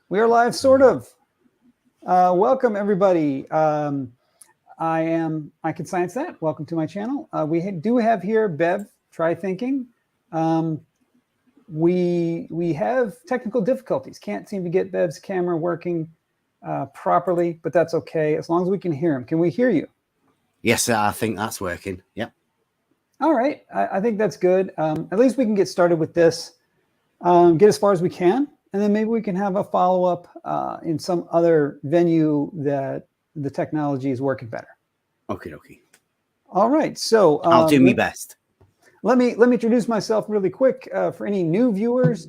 We are live, sort of. Welcome, everybody. I Can Science That. Welcome to my channel. We do have here Bev, Try Thinking. We have technical difficulties. Can't seem to get Bev's camera working properly, but that's okay, as long as we can hear him. Can we hear you? Yes, I think that's working. Yep. All right. I think that's good. At least we can get started with this, get as far as we can, and then maybe we can have a follow-up in some other venue that the technology is working better. Okay. All right. So I'll do my best. Let me introduce myself really quick. For any new viewers,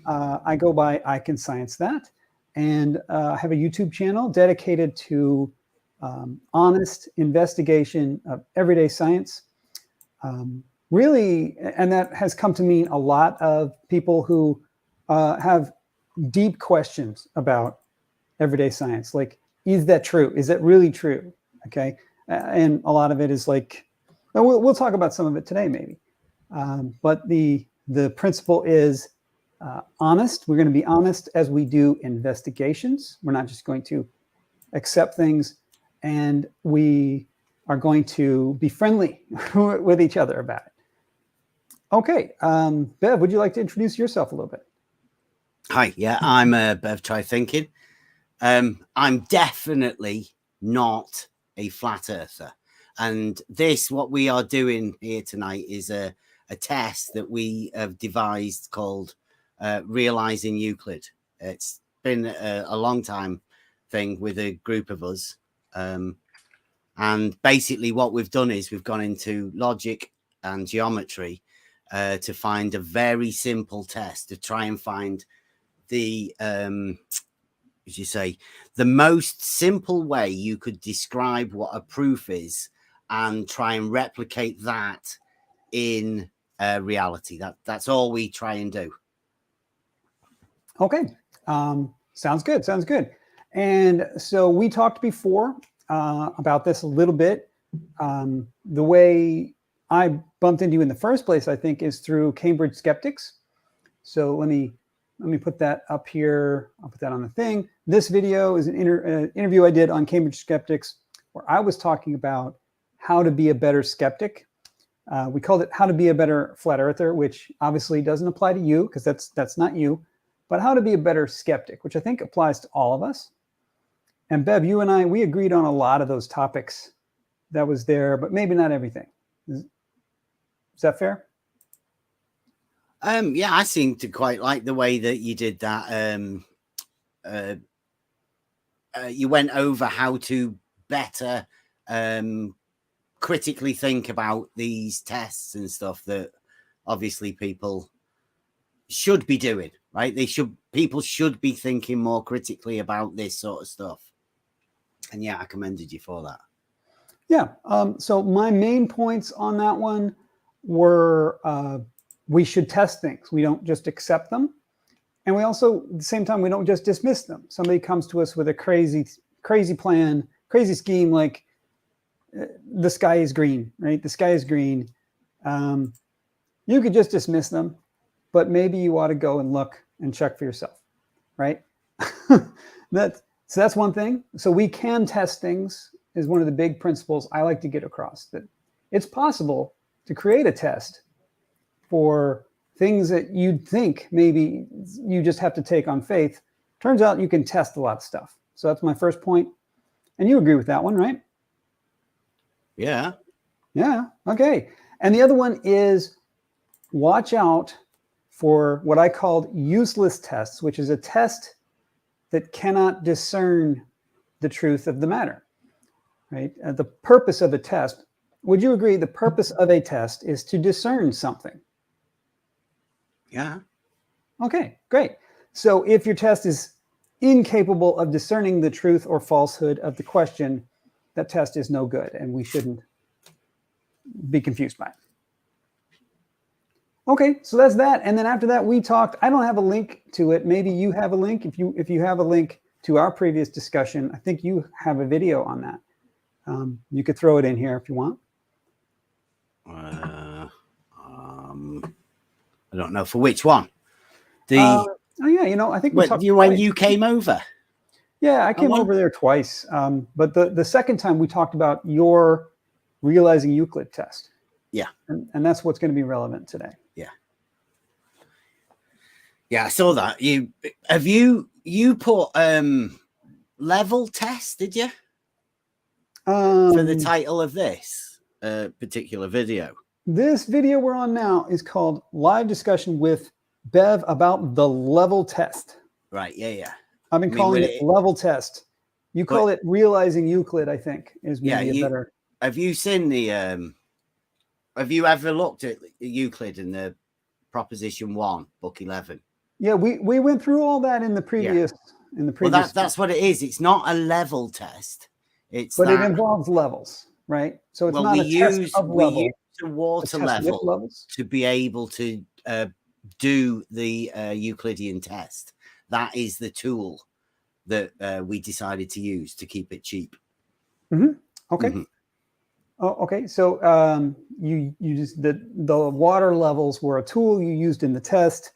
I go by I Can Science That, and I have a YouTube channel dedicated to honest investigation of everyday science. Really, and that has come to mean a lot of people who have deep questions about everyday science. Like, is that true? Is that really true? Okay. And a lot of it is like, we'll talk about some of it today, maybe. But the principle is honest. We're going to be honest as we do investigations. We're not just going to accept things, and we are going to be friendly with each other about it. Okay. Bev, would you like to introduce yourself a little bit? Hi. Yeah, I'm Bev Try Thinking. I'm definitely not a flat earther. And what we are doing here tonight is a test that we have devised called Realizing Euclid. It's been a long time thing with a group of us. And basically what we've done is we've gone into logic and geometry to find a very simple test to try and find the, as you say, the most simple way you could describe what a proof is and try and replicate that in reality. That's all we try and do. Okay. Sounds good. Sounds good. And so we talked before about this a little bit. The way I bumped into you in the first place, I think, is through Cambridge Skeptics. So let me put that up here. I'll put that on the thing. This video is an interview I did on Cambridge Skeptics, where I was talking about how to be a better skeptic. We called it How to Be a Better Flat Earther, which obviously doesn't apply to you because that's not you, but how to be a better skeptic, which I think applies to all of us. And Bev, you and I, we agreed on a lot of those topics that was there, but maybe not everything. Is that fair? Yeah, I seem to quite like the way that you did that. You went over how to better critically think about these tests and stuff that obviously people should be doing, right? People should be thinking more critically about this sort of stuff. And yeah, I commended you for that. Yeah. So my main points on that one were we should test things. We don't just accept them. And we also, at the same time, we don't just dismiss them. Somebody comes to us with a crazy plan, crazy scheme, like the sky is green, right? The sky is green. You could just dismiss them, but maybe you ought to go and look and check for yourself, right? So that's one thing. So we can test things is one of the big principles I like to get across, that it's possible to create a test for things that you'd think maybe you just have to take on faith. Turns out you can test a lot of stuff. So that's my first point. And you agree with that one, right? Yeah. Yeah. Okay. And the other one is watch out for what I called useless tests, which is a test that cannot discern the truth of the matter, right? The purpose of a test, would you agree the purpose of a test is to discern something? Yeah. Okay, great. So if your test is incapable of discerning the truth or falsehood of the question, that test is no good, and we shouldn't be confused by it. Okay, so that's that. And then after that, we talked, I don't have a link to it. Maybe you have a link. If you have a link to our previous discussion, I think you have a video on that. You could throw it in here if you want. I don't know for which one. The Oh yeah, I think we talked when twice. you came over. Yeah, I came over there twice. But the second time we talked about your realizing Euclid test. Yeah. And that's what's going to be relevant today. Yeah. Yeah, I saw that. You put level test, did you? For the title of this particular video. This video we're on now is called Live Discussion with Bev about the level test. Right, yeah. I've been calling it level test. You call it realizing Euclid, I think, is maybe a better. Have you seen the have you ever looked at Euclid in the Proposition 1, Book 11? Yeah, we went through all that in the previous Well, that's what it is. It's not a level test. It involves levels, right? So it's not a test of level. We use the water level to be able to do the Euclidean test. That is the tool that we decided to use to keep it cheap. Mm-hmm. Okay. Mm-hmm. Oh, okay. So you just the water levels were a tool you used in the test.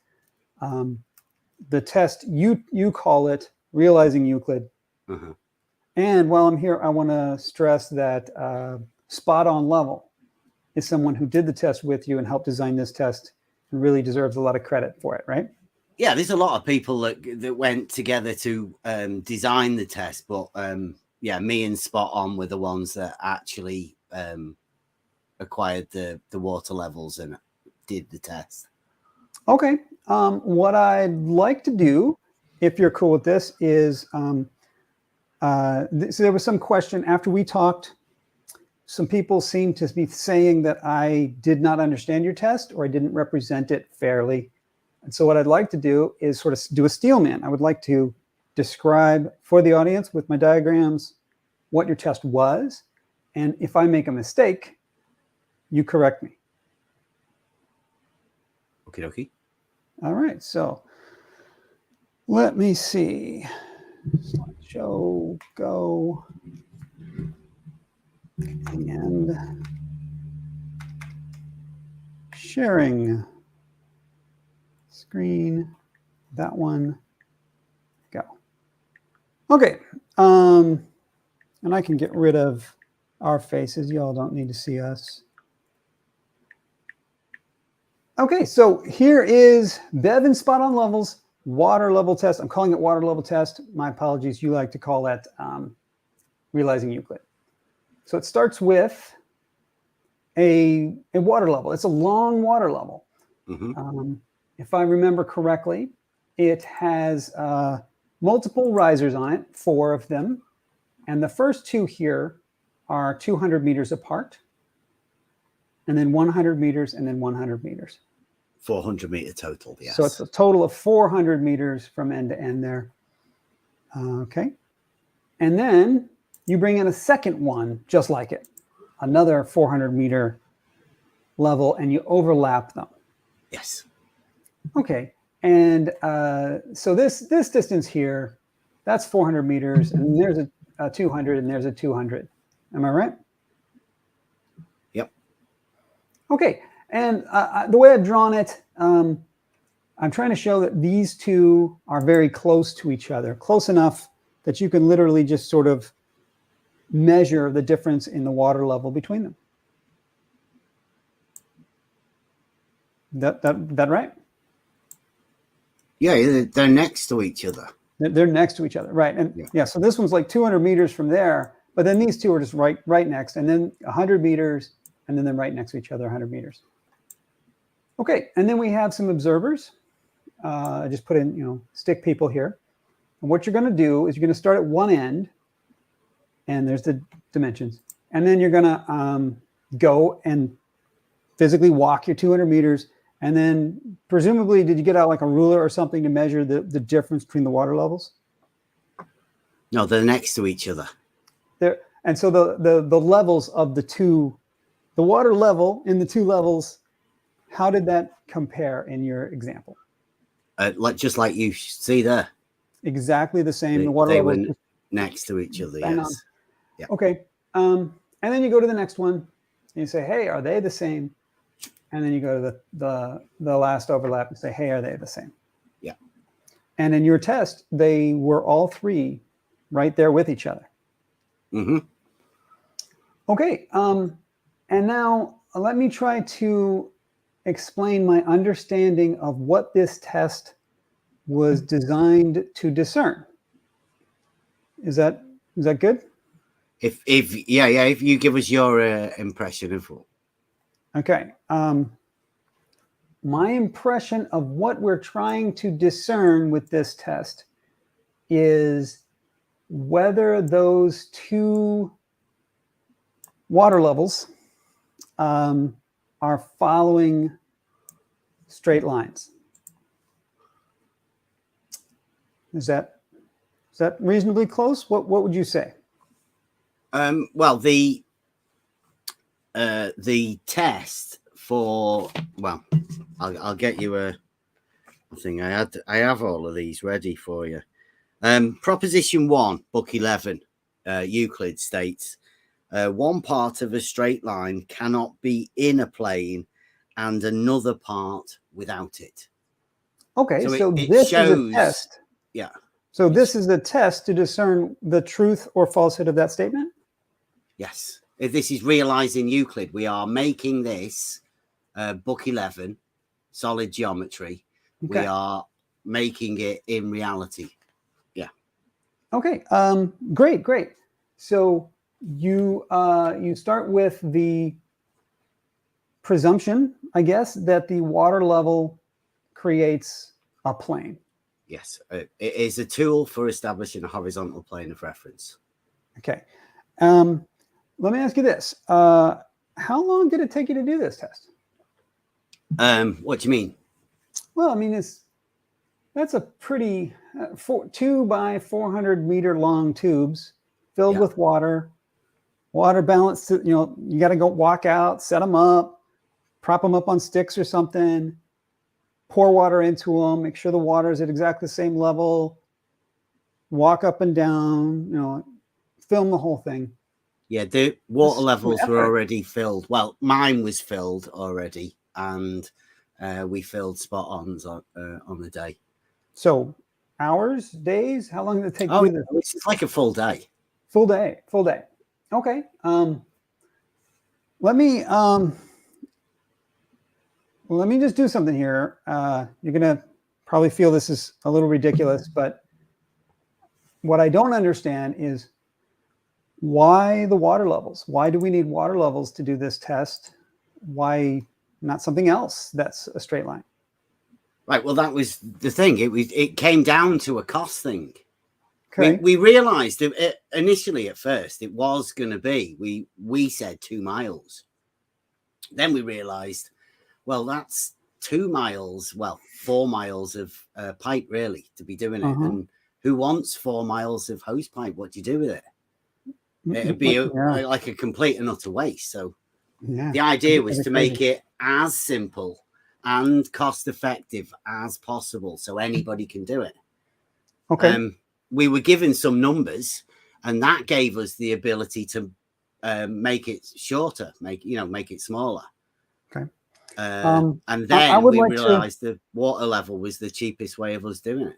The test you call it realizing Euclid. Uh-huh. And while I'm here, I want to stress that spot on level is someone who did the test with you and helped design this test and really deserves a lot of credit for it, right? Yeah, there's a lot of people that went together to design the test, but me and Spot On were the ones that actually acquired the water levels and did the test. Okay. What I'd like to do, if you're cool with this, is so there was some question after we talked. Some people seemed to be saying that I did not understand your test or I didn't represent it fairly. And so what I'd like to do is sort of do a steelman. I would like to describe for the audience with my diagrams what your test was. And if I make a mistake, you correct me. Okie dokie. All right. So let me see. Slideshow, go. And sharing screen, that one, go. Okay, and I can get rid of our faces. Y'all don't need to see us. Okay, so here is Bevan Spot On Levels water level test. I'm calling it water level test. My apologies. You like to call that realizing Euclid. So it starts with a water level. It's a long water level. Mm-hmm. If I remember correctly, it has multiple risers on it, 4 of them. And the first 2 here are 200 meters apart. And then 100 meters and then 100 meters. 400 meter total, yes. So it's a total of 400 meters from end to end there. Okay. And then you bring in a second one just like it, another 400 meter level, and you overlap them. Yes. Okay. And so this distance here, that's 400 meters, and there's a 200, and there's a 200. Am I right? Yep. Okay. And the way I've drawn it, I'm trying to show that these two are very close to each other, close enough that you can literally just sort of measure the difference in the water level between them. That right? Yeah, they're next to each other. They're next to each other, right? And yeah, so this one's like 200 meters from there, but then these two are just right next, and then 100 meters, and then they're right next to each other, 100 meters. Okay, and then we have some observers. I just put in, stick people here. And what you're going to do is you're going to start at one end, and there's the dimensions. And then you're going to go and physically walk your 200 meters. And then presumably, did you get out like a ruler or something to measure the difference between the water levels? No, they're next to each other. And so the levels of the water level in the 2 levels, how did that compare in your example? Just like you see there. Exactly the same. The water they level were next to each other. Yes. Yeah. Okay. And then you go to the next one, and you say, "Hey, are they the same?" And then you go to the last overlap and say, "Hey, are they the same?" Yeah. And in your test, they were all three right there with each other. Mm-hmm. Okay. And now let me try to explain my understanding of what this test was designed to discern. Is that good? If you give us your impression of what. Okay. My impression of what we're trying to discern with this test is whether those two water levels are following straight lines. Is that reasonably close? What would you say? Well, the test for, well, I'll get you a thing. I have all of these ready for you. Proposition 1, book 11, Euclid states, one part of a straight line cannot be in a plane and another part without it. Okay, so it this shows, is a test. Yeah. So this is a test to discern the truth or falsehood of that statement? Yes. If this is realizing Euclid, we are making this book 11, solid geometry. Okay. We are making it in reality. Yeah. Okay. Great. So you start with the presumption, I guess, that the water level creates a plane. Yes, it is a tool for establishing a horizontal plane of reference. Okay. Let me ask you this. How long did it take you to do this test? What do you mean? Well, I mean, that's a pretty 2 by 400 meter long tubes filled with water balanced. You got to go walk out, set them up, prop them up on sticks or something, pour water into them, make sure the water is at exactly the same level, walk up and down, film the whole thing. Yeah, the water levels were already filled. Well, mine was filled already, and we filled spot-ons on the day. So hours, days? How long did it take? It's like a full day. Full day. Okay. Let me just do something here. You're gonna probably feel this is a little ridiculous, but what I don't understand is why the water levels? Why do we need water levels to do this test? Why not something else that's a straight line? Right. Well, that was the thing. It came down to a cost thing. Okay. We realized initially at first it was going to be, we said 2 miles. Then we realized, well, that's 2 miles, 4 miles of pipe really to be doing it. And who wants 4 miles of hose pipe? What do you do with it? It'd be like a complete and utter waste. So the idea was to make it as simple and cost effective as possible so anybody can do it. Okay. We were given some numbers, and that gave us the ability to make it shorter, make it smaller. Okay. And then we realized the water level was the cheapest way of us doing it.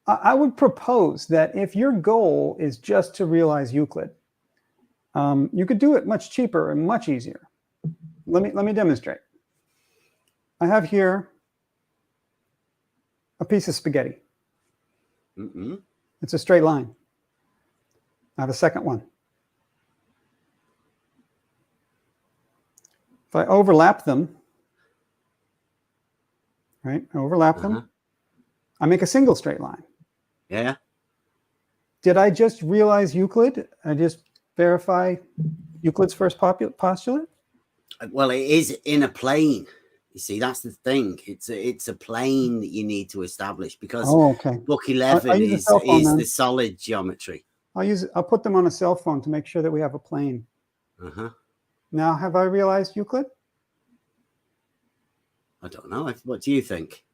I would propose that if your goal is just to realize Euclid, you could do it much cheaper and much easier. Let me demonstrate. I have here a piece of spaghetti. It's a straight line. I have a second one. If I overlap them, right? I overlap them. I make a single straight line. Yeah. Did I just realize Euclid? I just verify Euclid's first postulate? Well, it is in a plane. You see, that's the thing. It's a plane that you need to establish because book 11 is the solid geometry. I'll put them on a cell phone to make sure that we have a plane. Now, have I realized Euclid? I don't know. What do you think?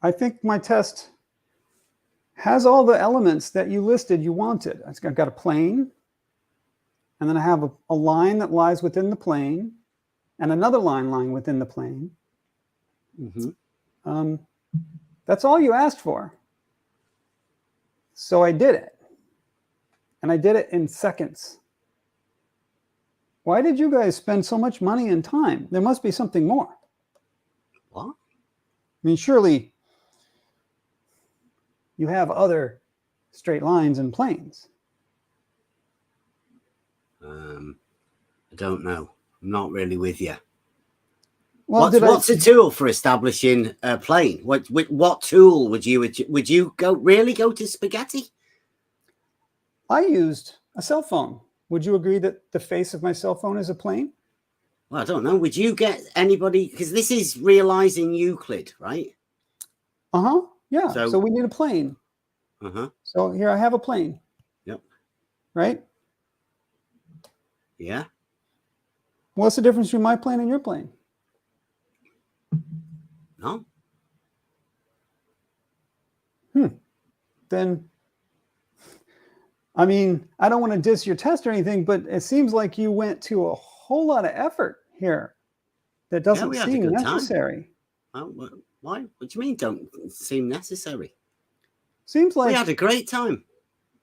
I think my test has all the elements that you listed you wanted. I've got a plane, and then I have a line that lies within the plane, and another line lying within the plane. That's all you asked for. So I did it. And I did it in seconds. Why did you guys spend so much money and time? There must be something more. What? I mean, surely you have other straight lines and planes. I don't know. I'm not really with you. Well, what's a tool for establishing a plane? What tool would you really go to spaghetti? I used a cell phone. Would you agree that the face of my cell phone is a plane? Well, I don't know. Would you get anybody, because this is realizing Euclid, right? Uh-huh. Yeah. So we need a plane. Uh-huh. So here I have a plane. Yep. Right? Yeah. What's the difference between my plane and your plane? No. Then, I mean, I don't want to diss your test or anything, but it seems like you went to a whole lot of effort here that doesn't seem necessary. Oh, why? What do you mean don't seem necessary? Seems like we had a great time.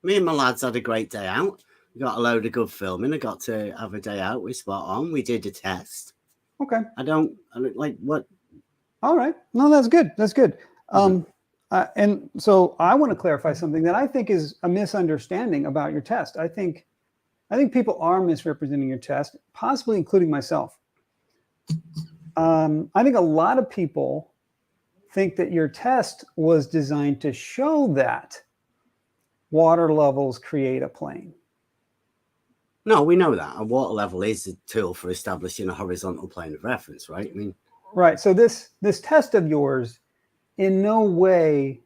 Me and my lads had a great day out. We got a load of good filming. I got to have a day out. We spot on. We did a test. Okay. I don't like what. All right. No, that's good. That's good. And so I want to clarify something that I think is a misunderstanding about your test. I think people are misrepresenting your test, possibly including myself. I think a lot of people think that your test was designed to show that water levels create a plane. No, we know that a water level is a tool for establishing a horizontal plane of reference, right? I mean, right. So this test of yours in no way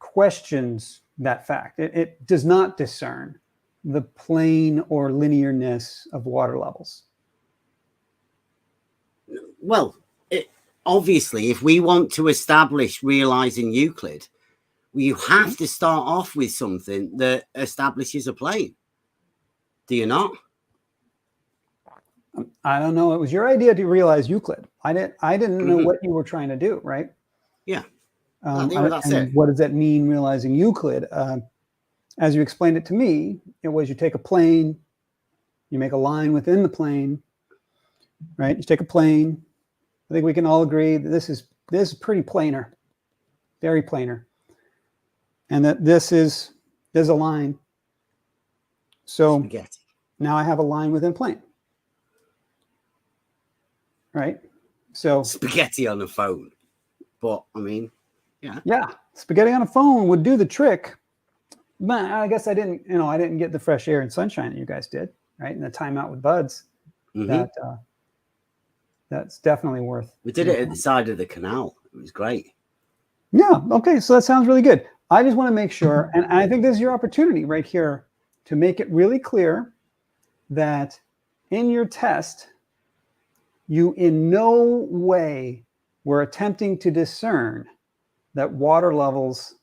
questions that fact. It does not discern the plane or linearness of water levels. Well, obviously, if we want to establish realizing Euclid, you have to start off with something that establishes a plane. Do you not? I don't know. It was your idea to realize Euclid. I didn't know what you were trying to do, right? Yeah. That's it. What does that mean, realizing Euclid? As you explained it to me, it was you take a plane, you make a line within the plane, right? You take a plane. I think we can all agree that this is pretty planar, very planar, and that there's a line. So spaghetti. Now I have a line within plane, right? So spaghetti on the phone, but I mean, yeah, spaghetti on a phone would do the trick. But I guess I didn't get the fresh air and sunshine that you guys did, right? And the time out with buds. That's definitely worth. We did it at the side of the canal. It was great. Yeah. Okay. So that sounds really good. I just want to make sure, and I think this is your opportunity right here to make it really clear that in your test, you in no way were attempting to discern that water levels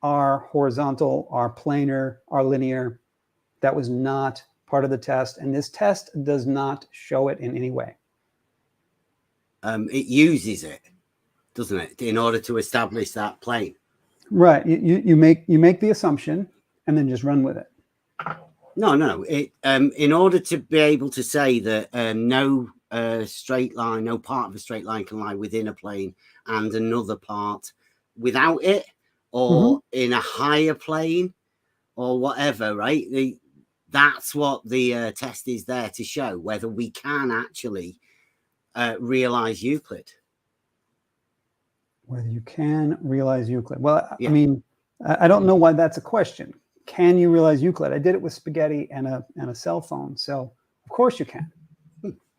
are horizontal, are planar, are linear. That was not part of the test, and this test does not show it in any way. It uses it, doesn't it, in order to establish that plane? Right. You make the assumption and then just run with it. No. It in order to be able to say that no straight line, no part of a straight line can lie within a plane and another part without it, or in a higher plane, or whatever, right? That's what the test is there to show, whether we can actually realize Euclid. Whether you can realize Euclid. Well, yeah. I mean, I don't know why that's a question. Can you realize Euclid? I did it with spaghetti and a cell phone, so of course you can.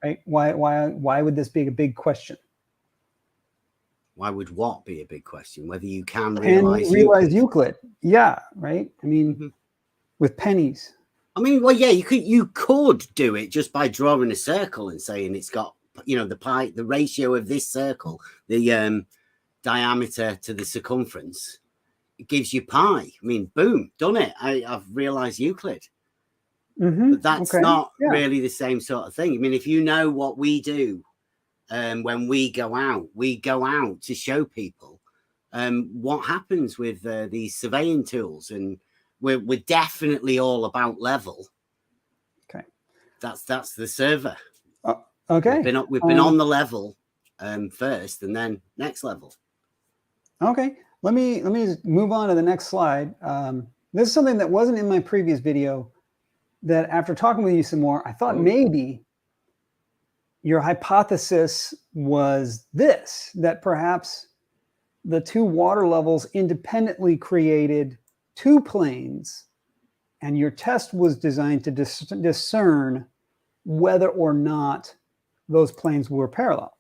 Right? Why would this be a big question? Why would what be a big question? Whether you can realize Euclid. Yeah, right. I mean, with pennies. I mean, well, yeah, you could do it just by drawing a circle and saying it's got, the ratio of this circle, the diameter to the circumference. It gives you pi. I mean, boom, done it. I've realized Euclid. But that's not really the same sort of thing. I mean, if you know what we do when we go out to show people what happens with these surveying tools. And we're definitely all about level. Okay. That's the server. Okay. We've been on the level first, and then next level. Okay. Let me just move on to the next slide. This is something that wasn't in my previous video, that after talking with you some more, I thought maybe your hypothesis was this, that perhaps the two water levels independently created two planes, and your test was designed to discern whether or not those planes were parallel.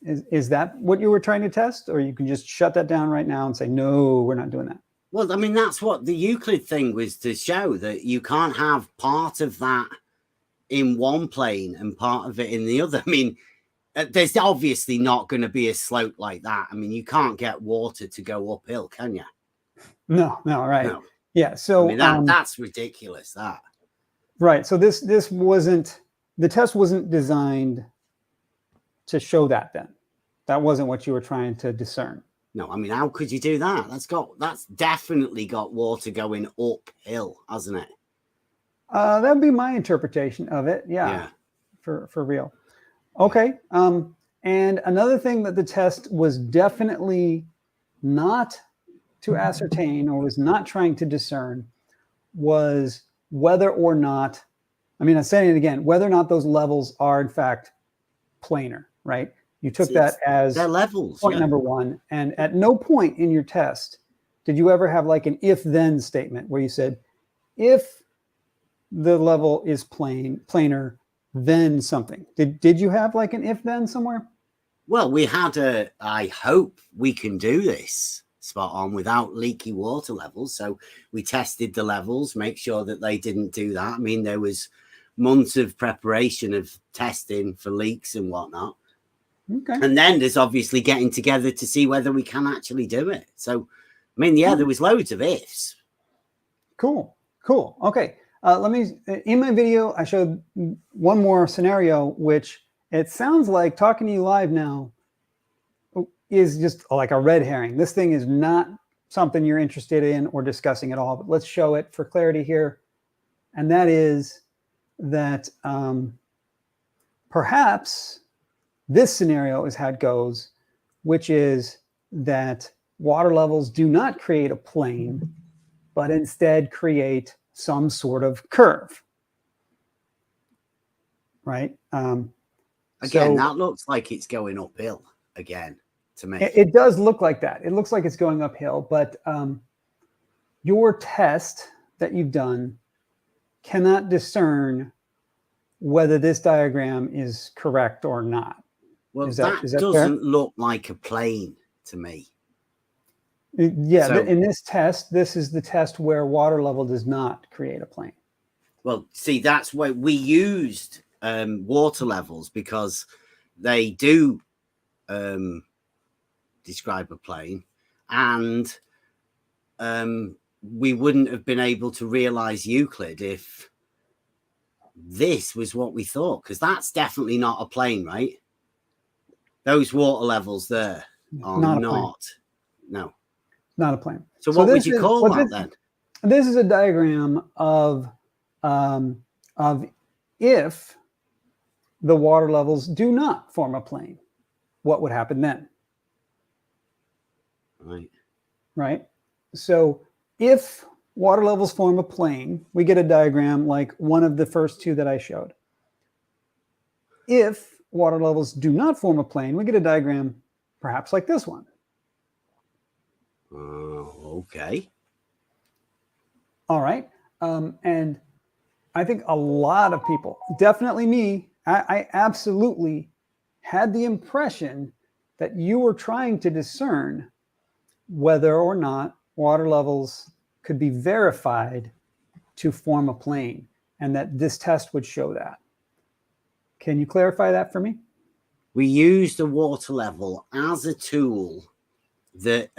Is that what you were trying to test? Or you can just shut that down right now and say, no, we're not doing that? Well, I mean, that's what the Euclid thing was, to show that you can't have part of that in one plane and part of it in the other. I mean, there's obviously not going to be a slope like that. I mean, you can't get water to go uphill, can you? No, right. No. Yeah. So I mean, that's ridiculous, that. Right. So this wasn't, the test wasn't designed to show that then. That wasn't what you were trying to discern. No, I mean, how could you do that? That's definitely got water going uphill, hasn't it? That would be my interpretation of it. Yeah. For real. Okay. And another thing that the test was definitely not to ascertain, or was not trying to discern, was whether or not, I mean, I'm saying it again, whether or not those levels are in fact planar, right? You took that as levels, point number one. And at no point in your test did you ever have like an if-then statement where you said, if the level is planar, then something. Did you have like an if-then somewhere? Well, we had I hope we can do this spot on without leaky water levels. So we tested the levels, make sure that they didn't do that. I mean, there was months of preparation of testing for leaks and whatnot. Okay. And then there's obviously getting together to see whether we can actually do it. So, I mean, yeah, there was loads of ifs. Cool. Okay. In my video, I showed one more scenario, which it sounds like, talking to you live now, is just like a red herring. This thing is not something you're interested in or discussing at all, but let's show it for clarity here. And that is that perhaps this scenario is how it goes, which is that water levels do not create a plane, but instead create some sort of curve, right? Again, that looks like it's going uphill again to me. It does look like that. It looks like it's going uphill, but your test that you've done cannot discern whether this diagram is correct or not. Well, that doesn't look like a plane to me. Yeah, so, in this test, this is the test where water level does not create a plane. Well, see, that's why we used water levels, because they do describe a plane, and we wouldn't have been able to realize Euclid if this was what we thought, because that's definitely not a plane, right? Those water levels there are not no. Not a plane. So what would you call that then? This is a diagram of if the water levels do not form a plane, what would happen then? Right. So if water levels form a plane, we get a diagram like one of the first two that I showed. If water levels do not form a plane, we get a diagram perhaps like this one. Okay. All right. And I think a lot of people, definitely me, I absolutely had the impression that you were trying to discern whether or not water levels could be verified to form a plane, and that this test would show that. Can you clarify that for me? We used the water level as a tool that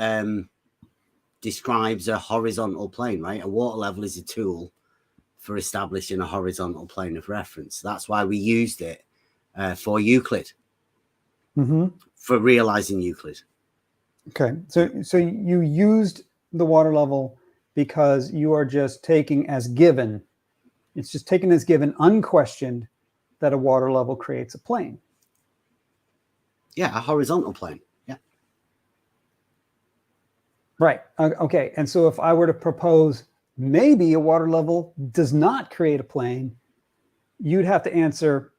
describes a horizontal plane, right? A water level is a tool for establishing a horizontal plane of reference. That's why we used it for Euclid, for realizing Euclid. Okay, so you used the water level because you are just taking as given. It's just taken as given, unquestioned, that a water level creates a plane. Yeah, a horizontal plane. Yeah. Right. Okay. And so if I were to propose maybe a water level does not create a plane, you'd have to answer,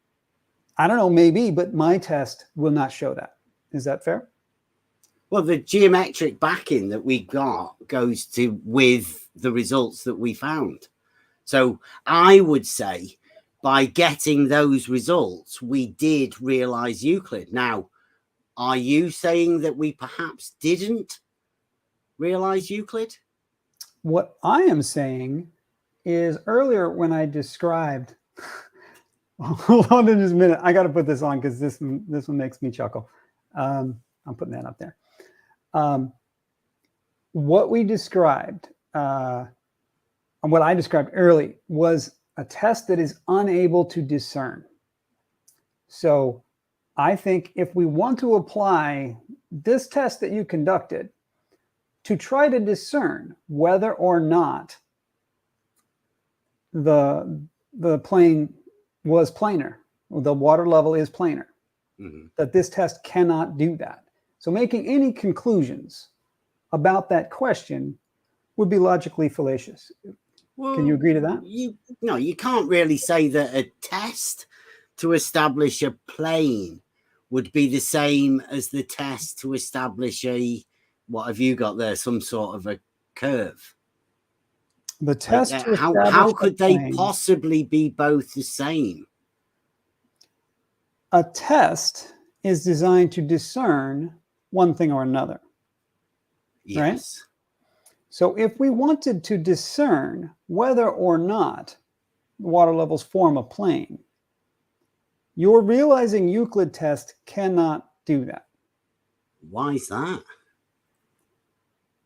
I don't know, maybe, but my test will not show that. Is that fair? Well, the geometric backing that we got goes to with the results that we found. So I would say by getting those results, we did realize Euclid. Now, are you saying that we perhaps didn't realize Euclid? What I am saying is earlier when I described, hold on just a minute. I got to put this on because this one makes me chuckle. I'm putting that up there. What we described, and what I described early, was a test that is unable to discern. So I think if we want to apply this test that you conducted to try to discern whether or not the plane was planar, the water level is planar, that this test cannot do that. So making any conclusions about that question would be logically fallacious. Well, can you agree to that? No, you can't really say that a test to establish a plane would be the same as the test to establish a, what have you got there, some sort of a curve? The test like, to how could they plane, possibly be both the same? A test is designed to discern one thing or another. Yes. Right? So if we wanted to discern whether or not water levels form a plane, your realizing Euclid test cannot do that. Why is that?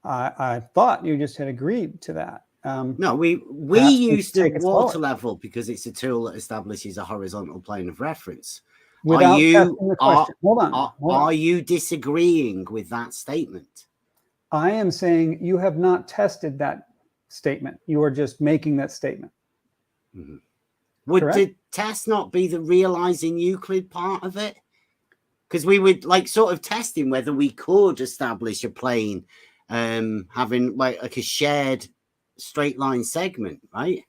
I thought you just had agreed to that. No, we use the water level because it's a tool that establishes a horizontal plane of reference. Without testing the question. Hold on. Are you disagreeing with that statement? I am saying you have not tested that statement. You are just making that statement. Mm-hmm. Would the test not be the realizing Euclid part of it? Because we would like sort of testing whether we could establish a plane having like a shared straight line segment, right?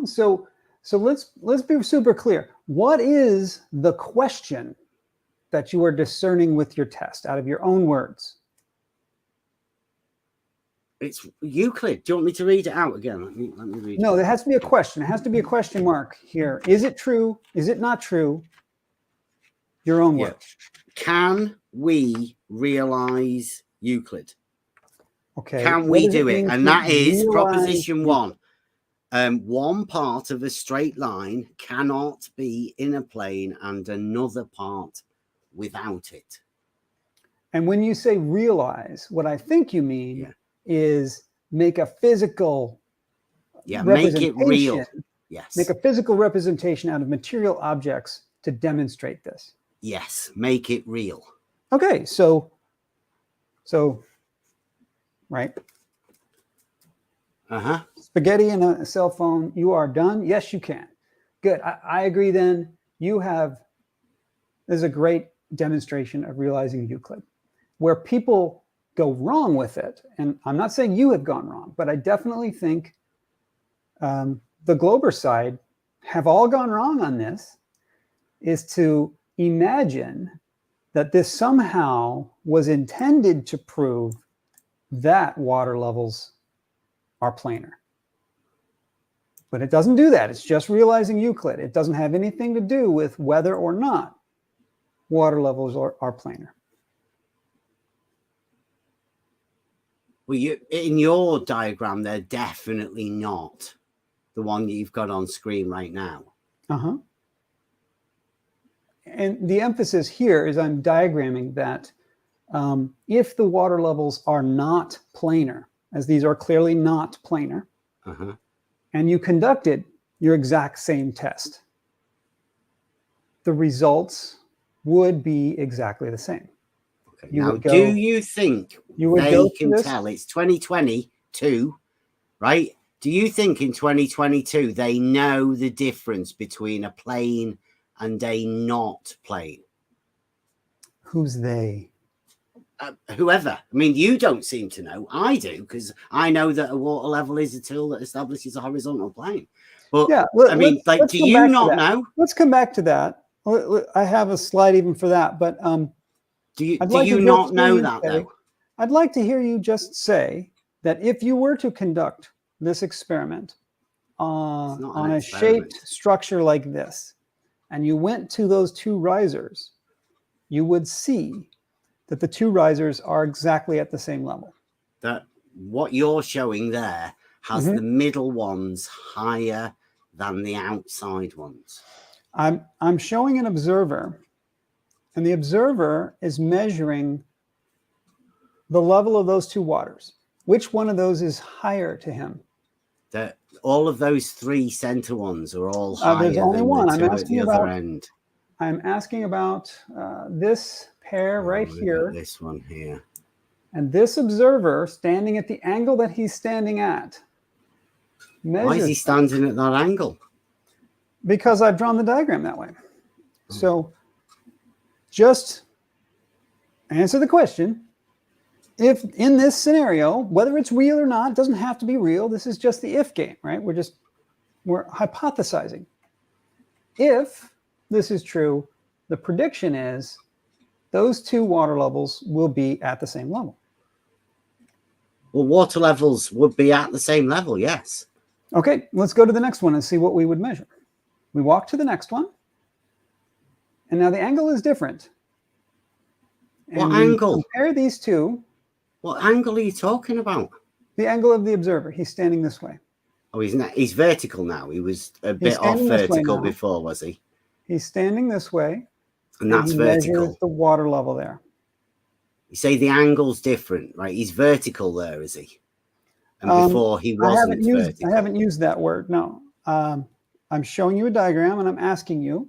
So let's be super clear. What is the question that you are discerning with your test out of your own words? It's Euclid. Do you want me to read it out again? Let me read it. No, there has to be a question. It has to be a question mark here. Is it true? Is it not true? Your own words. Can we realize Euclid? Okay. Can we do it? And that is proposition one. One part of a straight line cannot be in a plane and another part without it. And when you say realize, what I think you mean is make a physical make it real. Yes. Make a physical representation out of material objects to demonstrate this. Yes, make it real. Okay, so right. Spaghetti and a cell phone, you are done? Yes, you can. Good. I agree then. This is a great demonstration of realizing Euclid. Where people go wrong with it, and I'm not saying you have gone wrong, but I definitely think the Glober side have all gone wrong on this, is to imagine that this somehow was intended to prove that water levels are planar. But it doesn't do that. It's just realizing Euclid. It doesn't have anything to do with whether or not water levels are planar. Well, in your diagram, they're definitely not the one that you've got on screen right now. And the emphasis here is I'm diagramming that if the water levels are not planar, as these are clearly not planar, and you conducted your exact same test, the results would be exactly the same. Okay. You Now, would go, do you think you would they go to can this. tell it's 2022, right? Do you think in 2022 they know the difference between a plane and a not plane? Who's they? Whoever. I mean, you don't seem to know. I do, because I know that a water level is a tool that establishes a horizontal plane. But Yeah, I mean, like, let's do come you back to not that. know? Let's come back to that. I have a slide even for that, but Do you I'd do like to you just not hear know you that say, though? I'd like to hear you just say that if you were to conduct this experiment It's not on an a experiment. shaped structure like this, and you went to those two risers, you would see that the two risers are exactly at the same level. That what you're showing there has the middle ones higher than the outside ones. I'm showing an observer, and the observer is measuring the level of those two waters. Which one of those is higher to him? That all of those three center ones are all There's higher only than one. the I'm two at asking the other about. end. I'm asking about this pair right We've here, got this one here. and this observer standing at the angle that he's standing at. Why is he standing at that angle? Because I've drawn the diagram that way. So just answer the question. If in this scenario, whether it's real or not, it doesn't have to be real. This is just the if game, right? We're hypothesizing. If this is true, the prediction is those two water levels will be at the same level. Well, water levels would be at the same level, yes. Okay, let's go to the next one and see what we would measure. We walk to the next one, and now the angle is different. What And angle? compare these two. What angle are you talking about? The angle of the observer. He's standing this way. Oh, he's vertical now. He was a bit off standing this way vertical now. before, was he? He's standing this way, And that's he vertical. measures the water level there. You say the angle's different, right? He's vertical there, is he? And before he wasn't vertical. I haven't used that word, no. I'm showing you a diagram and I'm asking you,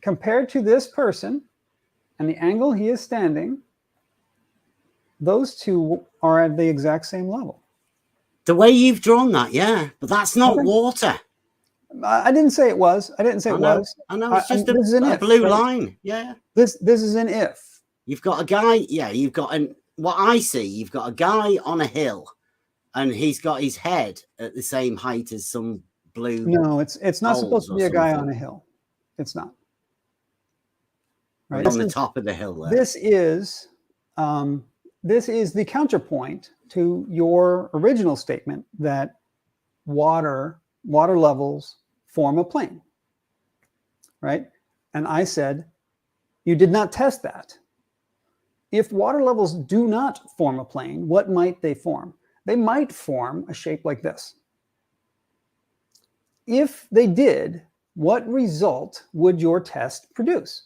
compared to this person and the angle he is standing, those two are at the exact same level. The way you've drawn that, yeah, but that's not water. I didn't say it was. I didn't say it was. I know. It's just this is an a if, blue right? line. Yeah. This is an if. You've got a guy. Yeah. You've got what I see. You've got a guy on a hill, and he's got his head at the same height as some blue. No, it's not supposed to be a guy on a hill. It's not. Right on the top of the hill there. This is the counterpoint to your original statement that water levels form a plane, right? And I said, you did not test that. If water levels do not form a plane, what might they form? They might form a shape like this. If they did, what result would your test produce?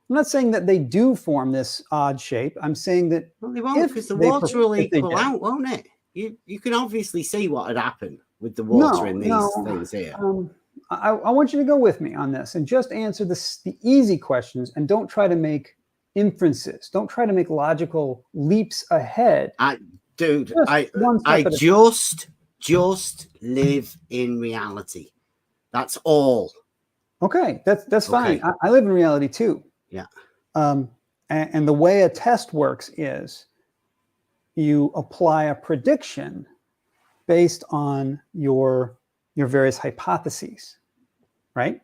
I'm not saying that they do form this odd shape. I'm saying that they won't, because the water will equal out, won't it? You can obviously see what had happened with the water in these things here. I want you to go with me on this and just answer the easy questions and don't try to make inferences. Don't try to make logical leaps ahead. I just live in reality. That's all. Okay, that's fine. I live in reality too. Yeah. And the way a test works is you apply a prediction based on your various hypotheses, right?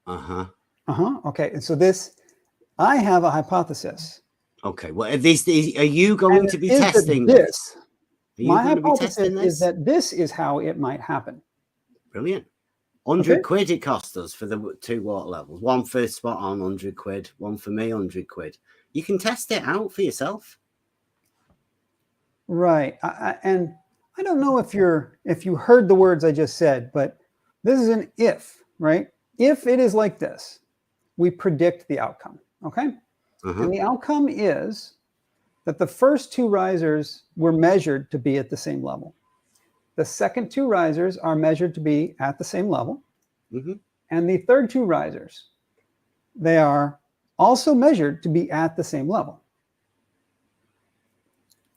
Okay. And so I have a hypothesis. Okay. Well, are you going to be testing this? My hypothesis is that this is how it might happen. Brilliant. 100 quid it cost us for the two water levels. One for spot on, 100 quid. One for me, 100 quid. You can test it out for yourself. Right. And I don't know if you heard the words I just said, but this is an if, right? If it is like this, we predict the outcome, okay? And the outcome is that the first two risers were measured to be at the same level. The second two risers are measured to be at the same level. And the third two risers, they are also measured to be at the same level.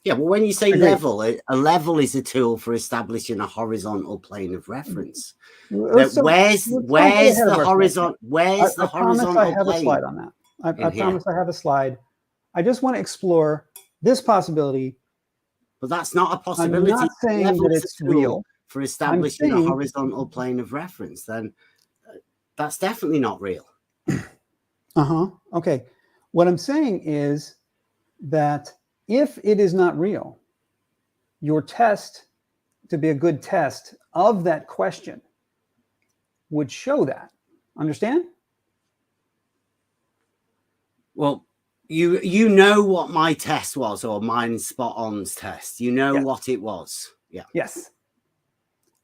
Yeah, well, when you say Agreed. level, a level is a tool for establishing a horizontal plane of reference. Let's don't Where's get the ahead of ourselves. I promise I horizontal have a slide plane on that. I in here? promise I have a slide. I just want to explore this possibility. But that's not a I'm possibility. not saying that Level's it's a tool real. for establishing a saying, horizontal plane of reference. Then that's definitely not real. Okay. What I'm saying is that if it is not real, your test, to be a good test of that question, would show that. Understand? Well, you know what my test was, or mine spot on's test. You know what it was. Yeah. Yes.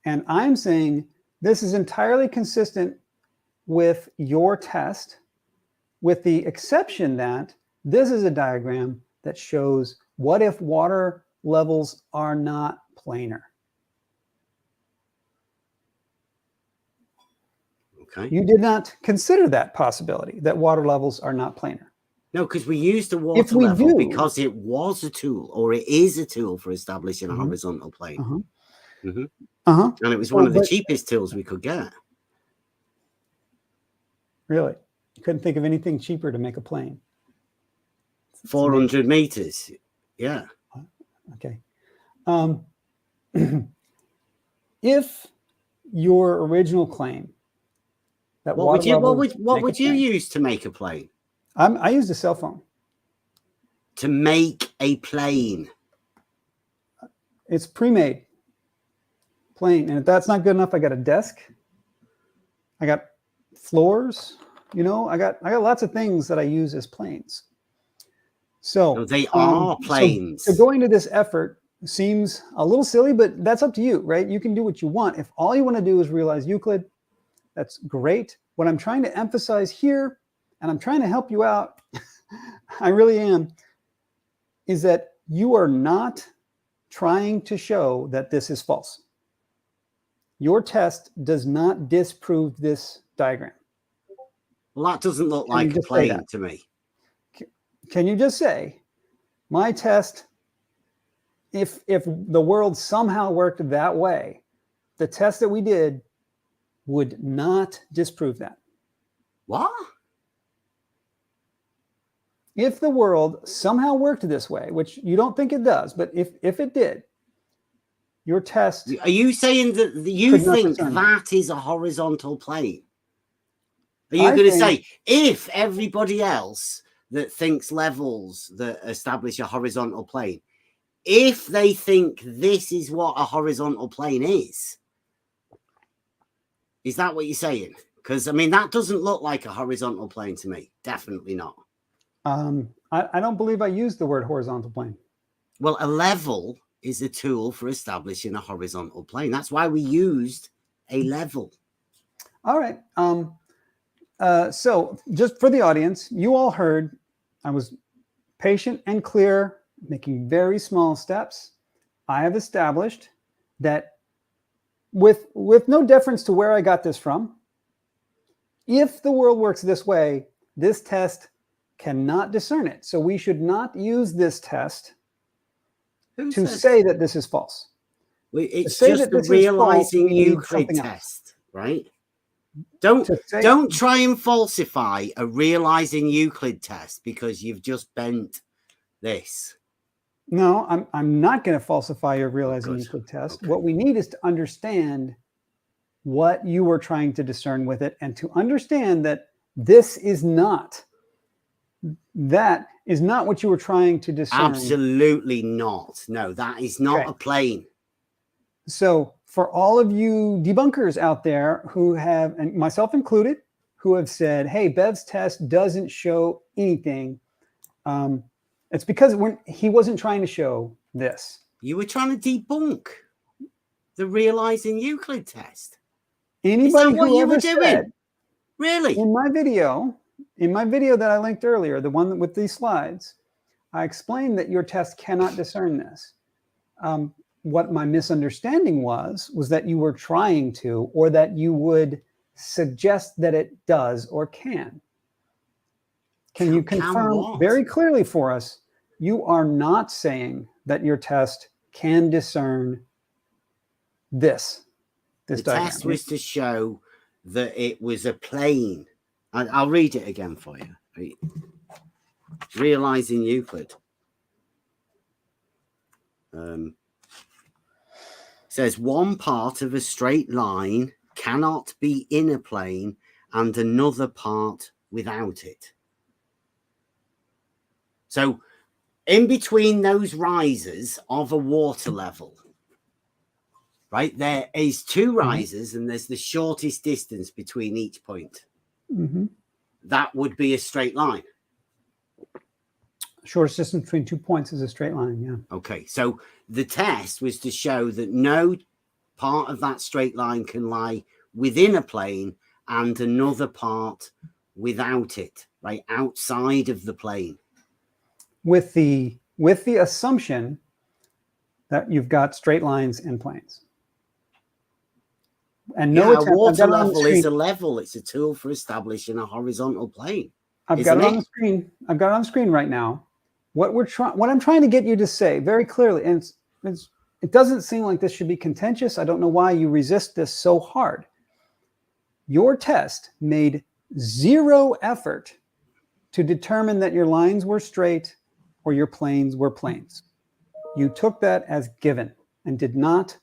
And I'm saying this is entirely consistent with your test, with the exception that this is a diagram that shows what if water levels are not planar. Okay. You did not consider that possibility, that water levels are not planar. No, because we used the water level because it was a tool, or it is a tool for establishing a horizontal plane. And it was one of the cheapest tools we could get. Really? You couldn't think of anything cheaper to make a plane? 400 meters. Yeah. Okay. If your original claim that what would you use to make a plane? I used a cell phone. To make a plane. It's pre-made plane. And if that's not good enough, I got a desk. I got floors. You know, I got lots of things that I use as planes. So no, they are planes. So going to this effort seems a little silly, but that's up to you, right? You can do what you want. If all you want to do is realize Euclid, that's great. What I'm trying to emphasize here, and I'm trying to help you out, I really am, is that you are not trying to show that this is false. Your test does not disprove this diagram. Well, that doesn't look like a plane to me. Can you just say, my test, if the world somehow worked that way, the test that we did would not disprove that? What? If the world somehow worked this way, which you don't think it does, but if it did, your test... Are you saying that you think that is a horizontal plane? Are you going to say, if everybody else that thinks levels that establish a horizontal plane, if they think this is what a horizontal plane is that what you're saying? Because, I mean, that doesn't look like a horizontal plane to me. Definitely not. I don't believe I used the word horizontal plane. Well, a level is a tool for establishing a horizontal plane. That's why we used a level. All right. So just for the audience, you all heard I was patient and clear, making very small steps. I have established that with no deference to where I got this from, if the world works this way, this test cannot discern it. So we should not use this test to say that this is false. It's just the realizing Euclid test, right? Don't try and falsify a realizing Euclid test because you've just bent this. No, I'm not going to falsify your realizing Euclid test. Okay. What we need is to understand what you were trying to discern with it, and to understand that this is not, that is not what you were trying to discern. Absolutely not. No, that is not a plane. So for all of you debunkers out there who have, and myself included, who have said, hey, Bev's test doesn't show anything, it's because he wasn't trying to show this. You were trying to debunk the realizing Euclid test. Anybody who ever said, really? In my video that I linked earlier, the one with these slides, I explained that your test cannot discern this. What my misunderstanding was that you were trying to, or that you would suggest that it does or can. Can you Can confirm what? very clearly for us, you are not saying that your test can discern this The diagram? test was to show that it was a plane. I'll read it again for you. Right? Realizing Euclid. Says one part of a straight line cannot be in a plane and another part without it. So in between those rises of a water level, right, there is two rises and there's the shortest distance between each point. Mm-hmm. That would be a straight line. Shortest distance between 2 points is a straight line, yeah. Okay, so the test was to show that no part of that straight line can lie within a plane and another part without it, right, outside of the plane. With the assumption that you've got straight lines and planes. And no attempt, a water I've got it on the level screen. is a level. It's a tool for establishing a horizontal plane. I've got it on the screen. I've got it on the screen right now. What I'm trying to get you to say very clearly, and it doesn't seem like this should be contentious. I don't know why you resist this so hard. Your test made zero effort to determine that your lines were straight or your planes were planes. You took that as given and did not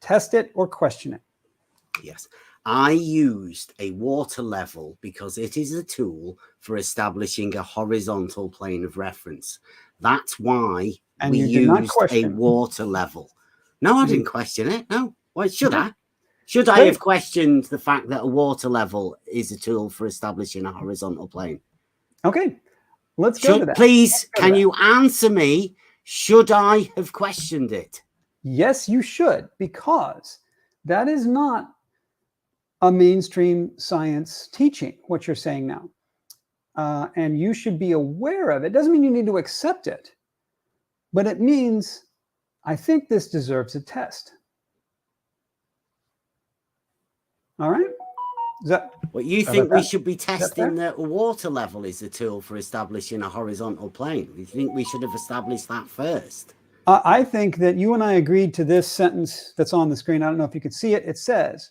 test it or question it. Yes. I used a water level because it is a tool for establishing a horizontal plane of reference. That's why we used a water level. No, I didn't question it. No. Well, should I? Should I have questioned the fact that a water level is a tool for establishing a horizontal plane? Okay. Let's go to that. Please, can you answer me? Should I have questioned it? Yes, you should, because that is not a mainstream science teaching, what you're saying now. And you should be aware of it. Doesn't mean you need to accept it, but it means I think this deserves a test. All right? Is that what you think we should be testing that a water level is a tool for establishing a horizontal plane? You think we should have established that first? I think that you and I agreed to this sentence that's on the screen. I don't know if you can see it. It says,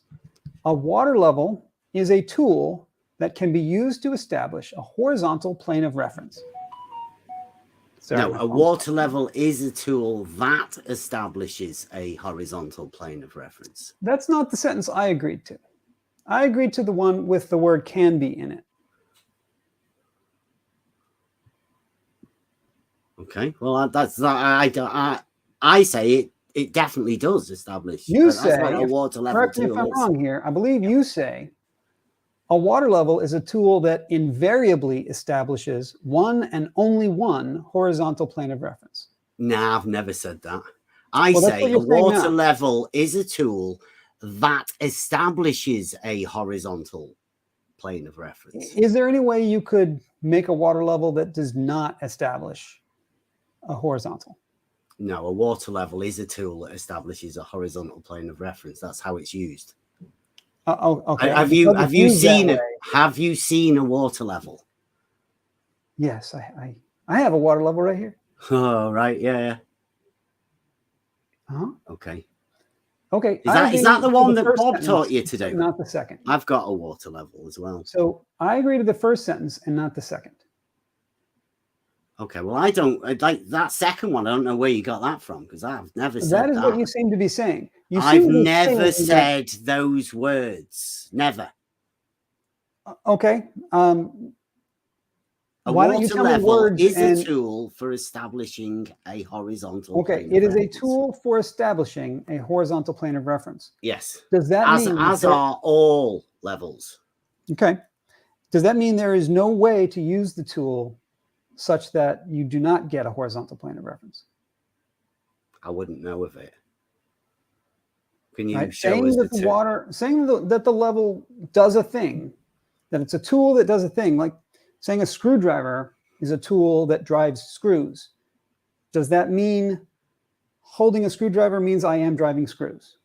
a water level is a tool that can be used to establish a horizontal plane of reference. No, a water level is a tool that establishes a horizontal plane of reference. That's not the sentence I agreed to. I agreed to the one with the word can be in it. Okay, well, that's I say it definitely does establish. You say, not a water level correct me if I'm wrong here, I believe you say a water level is a tool that invariably establishes one and only one horizontal plane of reference. No, I've never said that. I say a water level is a tool that establishes a horizontal plane of reference. Is there any way you could make a water level that does not establish a horizontal? No, a water level is a tool that establishes a horizontal plane of reference. That's how it's used. Okay. Have you seen it? Have you seen a water level? Yes, I have a water level right here. Oh, right, yeah. Okay. Okay. Is that the one that Bob taught you to do? Not the second. I've got a water level as well. So I agree to the first sentence and not the second. Okay, well, I don't like that second one. I don't know where you got that from because I've never said that. That is what you seem to be saying. I've never said those words. Never. Okay. A water level is a tool for establishing a horizontal plane. Okay, it is a tool for establishing a horizontal plane of reference. Yes. Does that mean as are all levels? Okay. Does that mean there is no way to use the tool such that you do not get a horizontal plane of reference? I wouldn't know of it. Can you show saying us that saying that the level does a thing, that it's a tool that does a thing, like saying a screwdriver is a tool that drives screws. Does that mean holding a screwdriver means I am driving screws?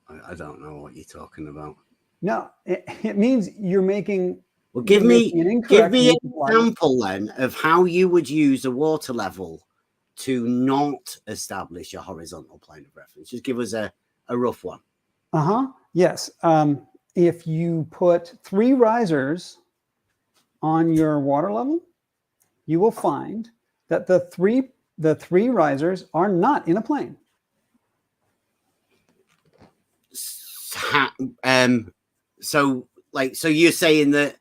I don't know what you're talking about. No, it means you're making Well, You're give me making an an incorrect logic. example then of how you would use a water level to not establish a horizontal plane of reference. Just give us a rough one. Yes. If you put 3 risers on your water level, you will find that the three risers are not in a plane. So you're saying that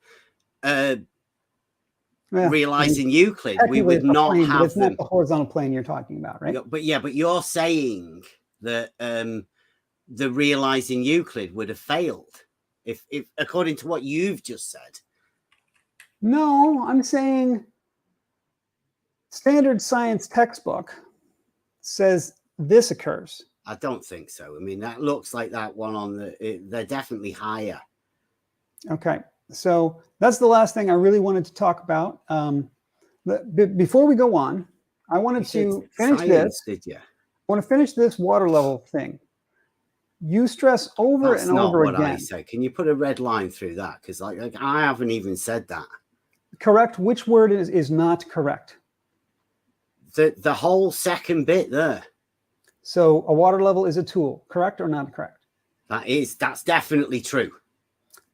realizing Euclid, we would not plane, have it's not the horizontal plane you're talking about, right? But you're saying that the realizing Euclid would have failed if according to what you've just said. No, I'm saying standard science textbook says this occurs. I don't think so. I mean, that looks like that one on they're definitely higher. Okay, so that's the last thing I really wanted to talk about. Before we go on, I wanted to finish this. Did you? I want to finish this water level thing. You stress over and over again. That's not what I say. Can you put a red line through that? Because like I haven't even said that. Correct. Which word is not correct? The whole second bit there. So a water level is a tool. Correct or not correct? That's definitely true.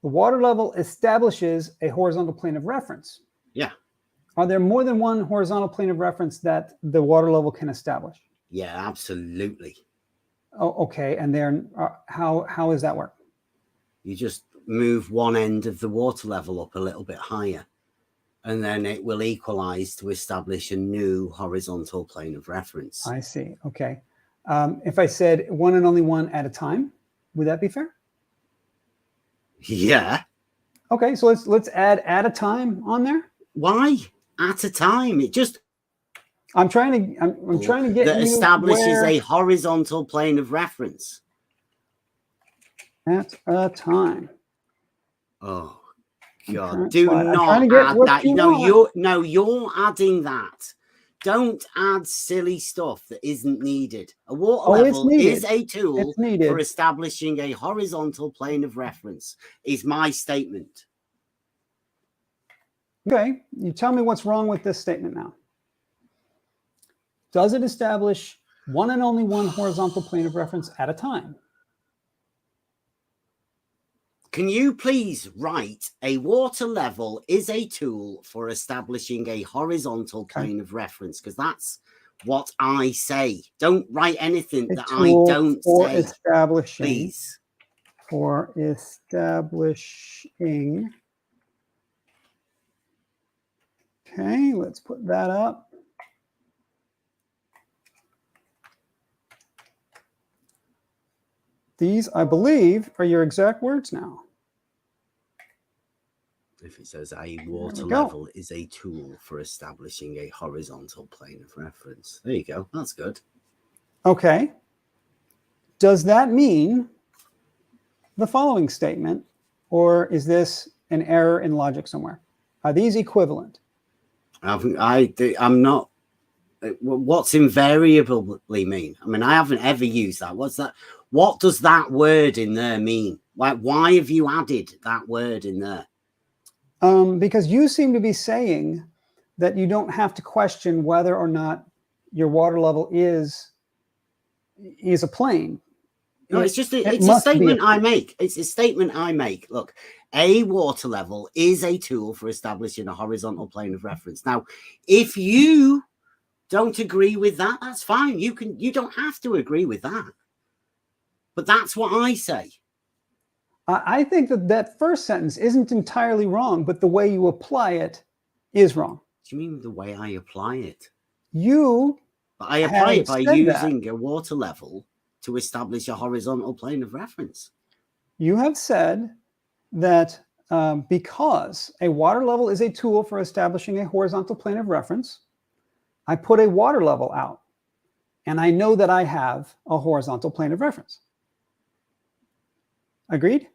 The water level establishes a horizontal plane of reference. Yeah. Are there more than one horizontal plane of reference that the water level can establish? Yeah, absolutely. Oh, okay. And then how does that work? You just move one end of the water level up a little bit higher, and then it will equalize to establish a new horizontal plane of reference. I see. Okay. If I said one and only one at a time, would that be fair? Yeah. Okay. So let's add at a time on there. Why at a time? It just I'm trying to get that establishes a horizontal plane of reference at a time. Oh God! Do not add that. You're adding that. Don't add silly stuff that isn't needed. A water level is a tool for establishing a horizontal plane of reference. Is my statement. Okay, you tell me what's wrong with this statement now. Does it establish one and only one horizontal plane of reference at a time? Can you please write a water level is a tool for establishing a horizontal plane of reference? Because that's what I say. Don't write anything that I don't say. Establishing, please. For establishing. Okay, let's put that up. These, I believe, are your exact words now. If it says a water level is a tool for establishing a horizontal plane of reference. There you go. That's good. Okay. Does that mean the following statement, or is this an error in logic somewhere? Are these equivalent? I'm not. What's invariably mean? I mean, I haven't ever used that. What's that? What does that word in there mean? Why have you added that word in there? Because you seem to be saying that you don't have to question whether or not your water level is a plane. No, it's just it's a statement I make. It's a statement I make. Look, a water level is a tool for establishing a horizontal plane of reference. Now, if you don't agree with that, that's fine. You don't have to agree with that. But that's what I say. I think that first sentence isn't entirely wrong, but the way you apply it is wrong. What do you mean the way I apply it? I apply it by using a water level to establish a horizontal plane of reference. You have said that because a water level is a tool for establishing a horizontal plane of reference, I put a water level out, and I know that I have a horizontal plane of reference. Agreed?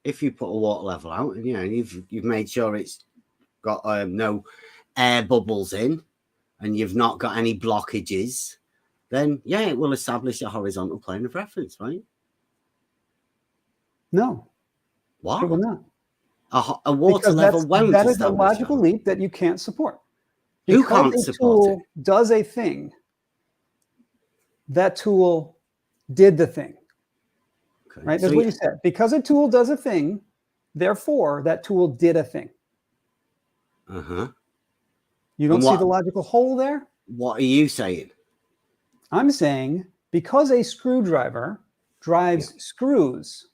If you put a water level out, and you've made sure it's got no air bubbles in, and you've not got any blockages, then yeah, it will establish a horizontal plane of reference, right? No. What? It will not. A water because level won't that is a establish logical leap that you can't support. Who Because can't a support tool does a thing, that tool did the thing. Okay. Right? That's So what you said. Because a tool does a thing, therefore that tool did a thing. You don't see the logical hole there? What are you saying? I'm saying because a screwdriver drives screws,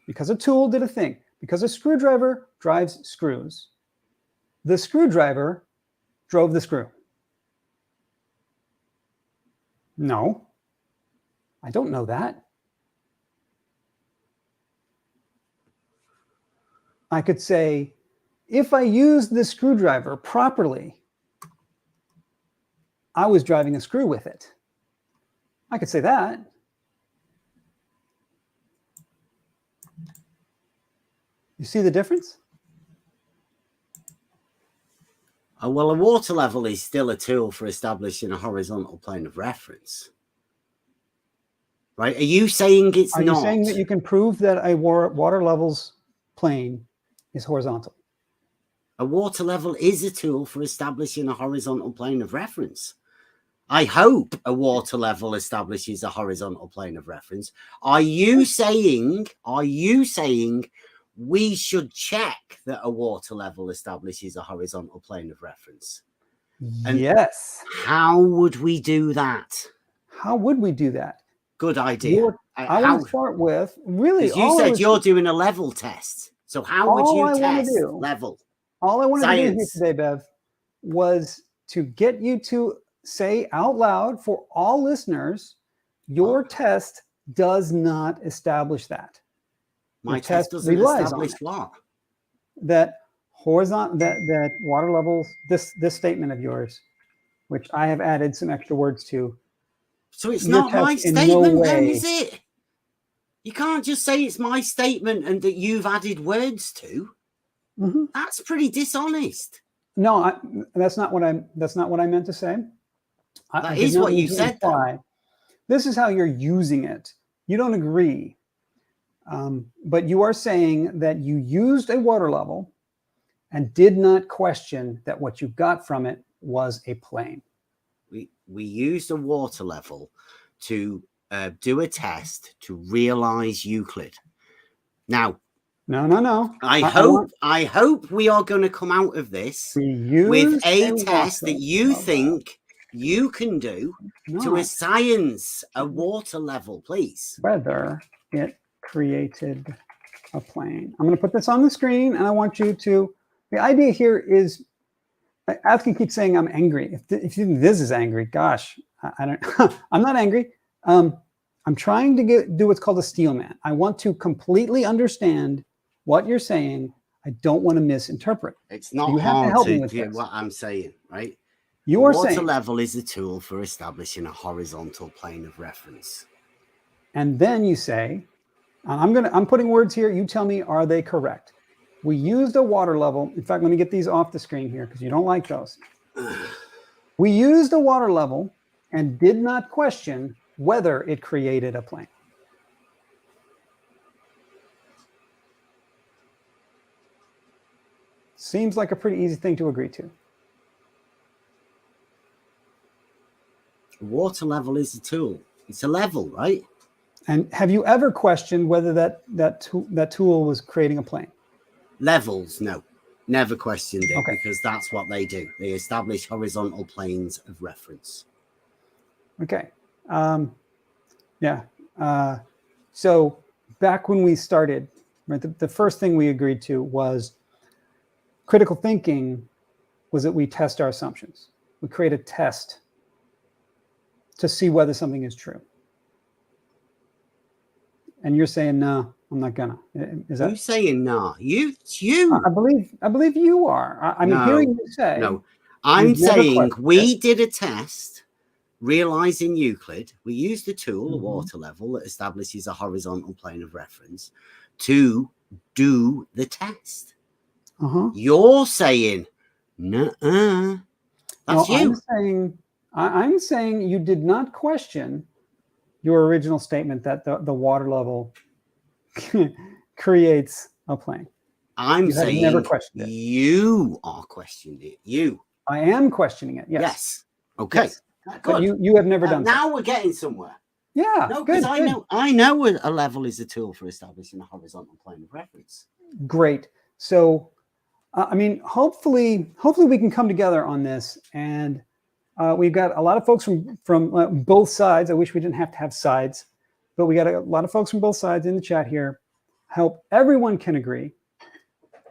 because a tool did a thing, because a screwdriver drives screws, the screwdriver drove the screw. No, I don't know that. I could say, if I used the screwdriver properly, I was driving a screw with it. I could say that. You see the difference? Well, a water level is still a tool for establishing a horizontal plane of reference. Right? Are you saying it's not? Are you saying that you can prove that a water level's plane is horizontal? A water level is a tool for establishing a horizontal plane of reference. I hope a water level establishes a horizontal plane of reference. Are you saying we should check that a water level establishes a horizontal plane of reference? And yes. How would we do that? How would we do that? Good idea. I want to start with really. Because you said you're doing a level test. So how would you test level? All I wanted to do here today, Bev, was to get you to say out loud for all listeners, your test does not establish that. My test doesn't establish what? That horizontal, that water levels, this statement of yours, which I have added some extra words to. So it's not my statement then, is it? You can't just say it's my statement and that you've added words to. That's pretty dishonest. No, that's not what I meant to say. That is what you said, though. This is how you're using it. You don't agree. But you are saying that you used a water level and did not question that what you got from it was a plane. We used a water level to do a test to realize Euclid. Now, no. I hope we are going to come out of this with a test that you think you can do to science a water level, please. Whether it created a plane. I'm going to put this on the screen, and I want you to. The idea here is, Asking keeps saying I'm angry. If you think this is angry, gosh, I don't. I'm not angry. I'm trying to do what's called a steel man. I want to completely understand what you're saying. I don't want to misinterpret. It's not hard to hear what I'm saying, right? You're saying water level is a tool for establishing a horizontal plane of reference. And then you say, I'm putting words here. You tell me, are they correct? We used a water level. In fact, let me get these off the screen here because you don't like those. We used a water level and did not question whether it created a plane. Seems like a pretty easy thing to agree to. Water level is a tool. It's a level, right? And have you ever questioned whether that tool was creating a plane? Levels, no. Never questioned it because that's what they do. They establish horizontal planes of reference. Okay. So back when we started, right, the first thing we agreed to was critical thinking was that we test our assumptions. We create a test to see whether something is true. And you're saying, no, I'm not gonna. Is that? Who's saying no? It's you. I believe you are. I'm hearing you say. No, I'm saying we did a test realizing Euclid. We used a tool, a water level, that establishes a horizontal plane of reference to do the test. You're saying, no, that's you. I'm saying you did not question your original statement that the water level creates a plane. I'm You have saying never questioned it. you are questioning it. You. I am questioning it. Yes. Yes. Okay. Yes. Good. But you have never done so. Now we're getting somewhere. Yeah. No, good. because I know a level is a tool for establishing a horizontal plane of reference. Great. So, I mean, hopefully we can come together on this, and we've got a lot of folks from both sides. I wish we didn't have to have sides, but we got a lot of folks from both sides in the chat here. Hope everyone can agree.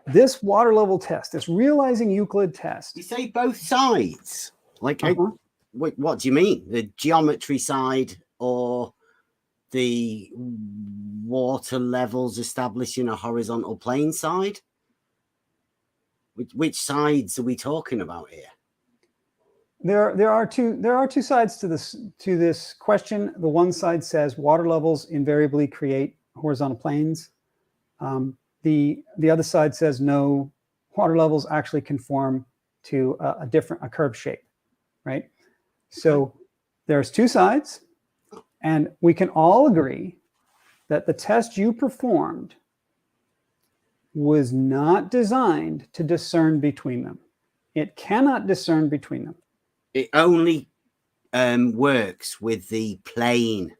This water level test, this realizing Euclid test. You say both sides. Like, what do you mean? The geometry side or the water levels establishing a horizontal plane side? Which sides are we talking about here? There are two sides to this question. The one side says water levels invariably create horizontal planes. The other side says no, water levels actually conform to a curved shape, right? So there's two sides, and we can all agree that the test you performed was not designed to discern between them. It cannot discern between them. It only works with the plane,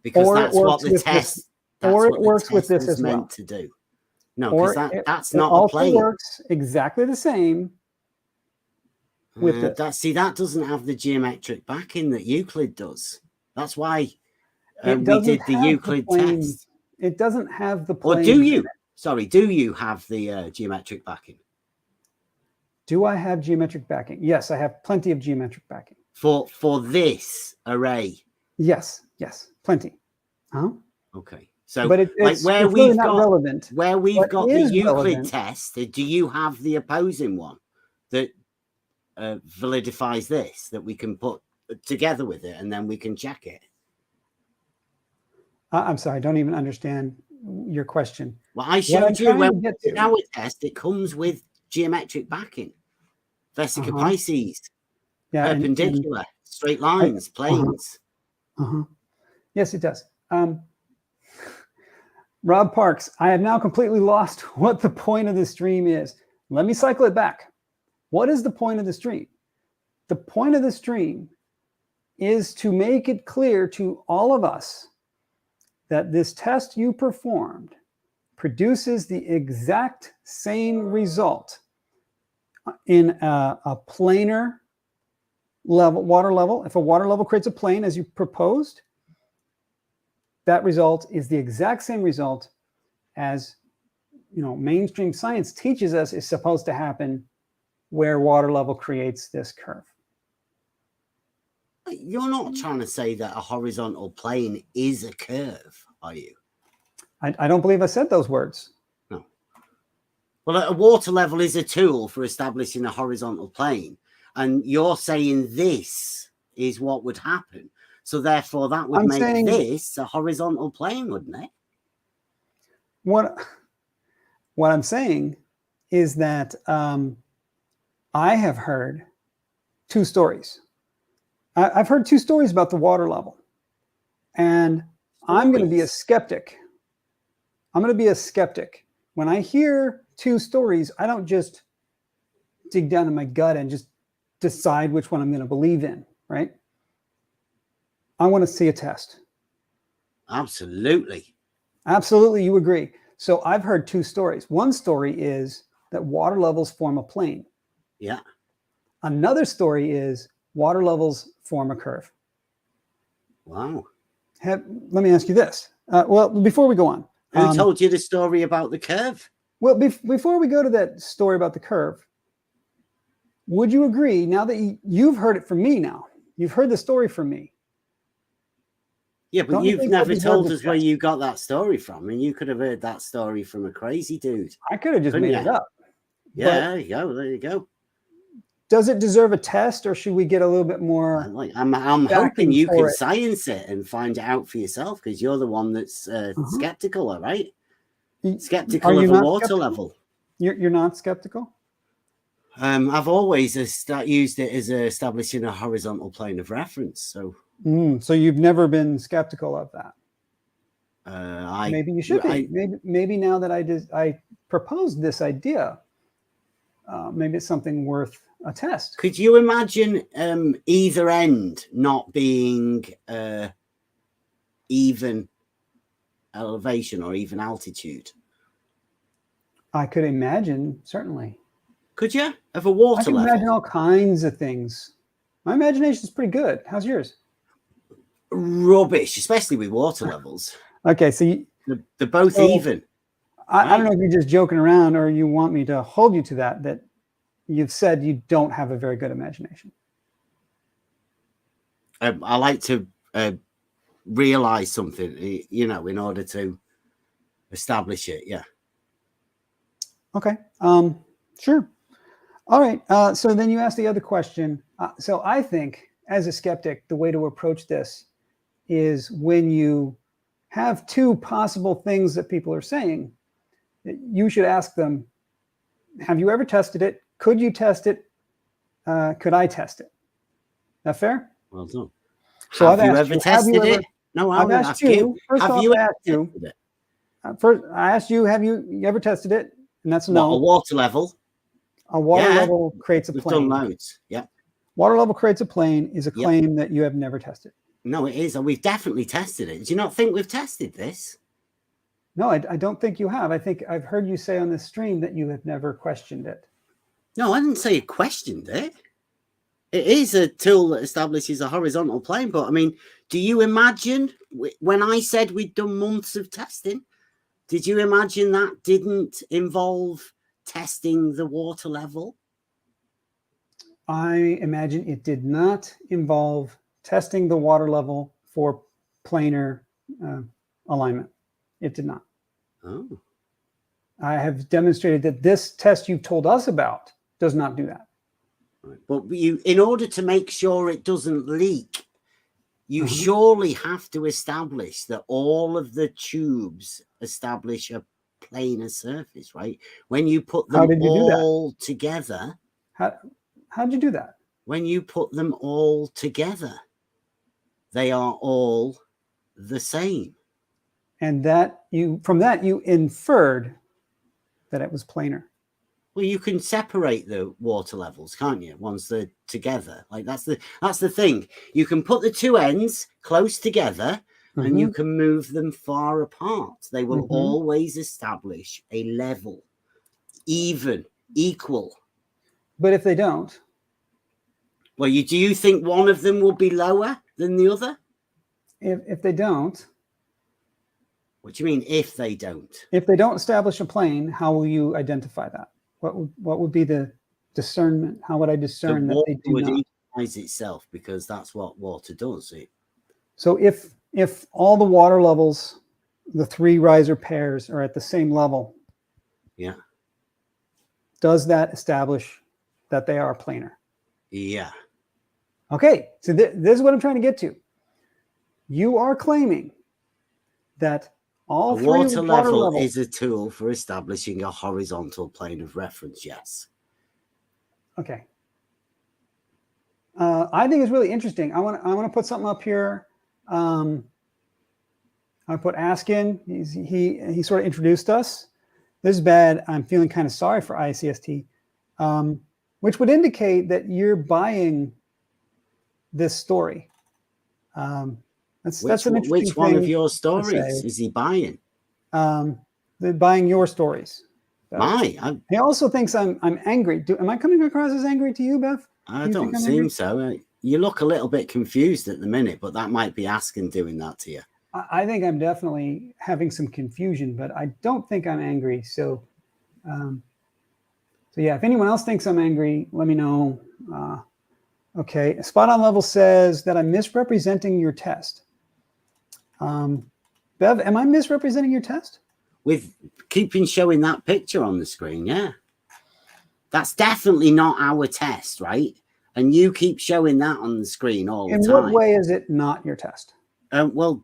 because that's what the test. Or it works with this as well. Meant to do. No, because that's not a plane. It also works exactly the same with this. That doesn't have the geometric backing that Euclid does. That's why we did the Euclid test. It doesn't have the plane. Or do you? Sorry, do you have the geometric backing? Do I have geometric backing? Yes, I have plenty of geometric backing. For this array? Yes, plenty. Okay. So, but it's really not relevant. Where we've got the Euclid test, do you have the opposing one that validifies this, that we can put together with it, and then we can check it? I'm sorry, I don't even understand your question. Well, I showed you when we did our test, it comes with geometric backing, vesica Pisces, perpendicular, straight lines, planes. Yes, it does. Rob Parks, I have now completely lost what the point of the stream is. Let me cycle it back. What is the point of the stream? The point of the stream is to make it clear to all of us that this test you performed produces the exact same result in a planar level, water level. If a water level creates a plane as you proposed, that result is the exact same result as, mainstream science teaches us is supposed to happen where water level creates this curve. You're not trying to say that a horizontal plane is a curve, are you? I don't believe I said those words. No. Well, a water level is a tool for establishing a horizontal plane. And you're saying this is what would happen. So therefore, that would make this a horizontal plane, wouldn't it? What I'm saying is that I have heard two stories. I've heard two stories about the water level. And I'm going to be a skeptic. I'm going to be a skeptic. When I hear two stories, I don't just dig down in my gut and just decide which one I'm going to believe in, right? I want to see a test. Absolutely. Absolutely, you agree. So I've heard two stories. One story is that water levels form a plane. Yeah. Another story is water levels form a curve. Wow. Let me ask you this. Well, before we go on. Who told you the story about the curve? Well, before we go to that story about the curve, would you agree, now that you've heard it from me now, you've heard the story from me. Yeah, but you've never told us where you got that story from. And you could have heard that story from a crazy dude. I could have just made it up. Yeah, there you go. There you go. Does it deserve a test, or should we get a little bit more? I'm hoping you can science it and find it out for yourself, because you're the one that's skeptical, all right? Skeptical of a water level. You're not skeptical? I've always used it as establishing a horizontal plane of reference. So you've never been skeptical of that? Maybe you should be. Maybe now that I proposed this idea, maybe it's something worth a test. Could you imagine either end not being even elevation or even altitude? I could imagine, certainly. Could you? Of a water I can level? imagine all kinds of things. My imagination is pretty good. How's yours? Rubbish, especially with water levels. Okay, so they're both even. I don't know if you're just joking around or you want me to hold you to that you've said you don't have a very good imagination. I like to realize something, you know, in order to establish it. Yeah. Okay. Sure. All right. So then you asked the other question. So I think as a skeptic, the way to approach this is when you have two possible things that people are saying, you should ask them, have you ever tested it? Could you test it? Could I test it? That fair? Well done. So have you ever tested it? No, I've asked you. First off, I asked you. First, I asked you, have you ever tested it? And that's no. A water level. A water level creates a plane. We've done loads. Yeah. Water level creates a plane is a claim that you have never tested. No, it is. We've definitely tested it. Do you not think we've tested this? No, I don't think you have. I think I've heard you say on this stream that you have never questioned it. No, I didn't say you questioned it. It is a tool that establishes a horizontal plane. But I mean, do you imagine when I said we'd done months of testing, did you imagine that didn't involve testing the water level? I imagine it did not involve testing the water level for planar alignment. It did not. Oh. I have demonstrated that this test you've told us about does not do that. Right. But in order to make sure it doesn't leak, you surely have to establish that all of the tubes establish a planar surface, right? When you put them all together. How did you do that? When you put them all together, they are all the same. And from that you inferred that it was planar. Well, you can separate the water levels, can't you? Once they're together, like that's the thing. You can put the two ends close together, and you can move them far apart. They will always establish a level, even, equal. But if they don't, well, do you think one of them will be lower than the other? If they don't. What do you mean, if they don't? If they don't establish a plane, how will you identify that? What would be the discernment? How would I discern that they do not? It would equalize itself because that's what water does. So if all the water levels, the three riser pairs are at the same level, yeah, does that establish that they are planar? Yeah. Okay, so this is what I'm trying to get to. You are claiming that all three water level is a tool for establishing a horizontal plane of reference. Yes. Okay. I think it's really interesting. I want to put something up here. I put Askin. He sort of introduced us. This is bad. I'm feeling kind of sorry for ICST, which would indicate that you're buying this story. That's an interesting Which one thing of your stories is he buying? They're buying your stories. He also thinks I'm angry. Am I coming across as angry to you, Beth? I don't seem so. You look a little bit confused at the minute, but that might be Askin doing that to you. I think I'm definitely having some confusion, but I don't think I'm angry. So yeah, if anyone else thinks I'm angry, let me know. Okay, Spot On Level says that I'm misrepresenting your test. Bev, am I misrepresenting your test? With keeping showing that picture on the screen, yeah. That's definitely not our test, right? And you keep showing that on the screen all the time. In what way is it not your test? Well,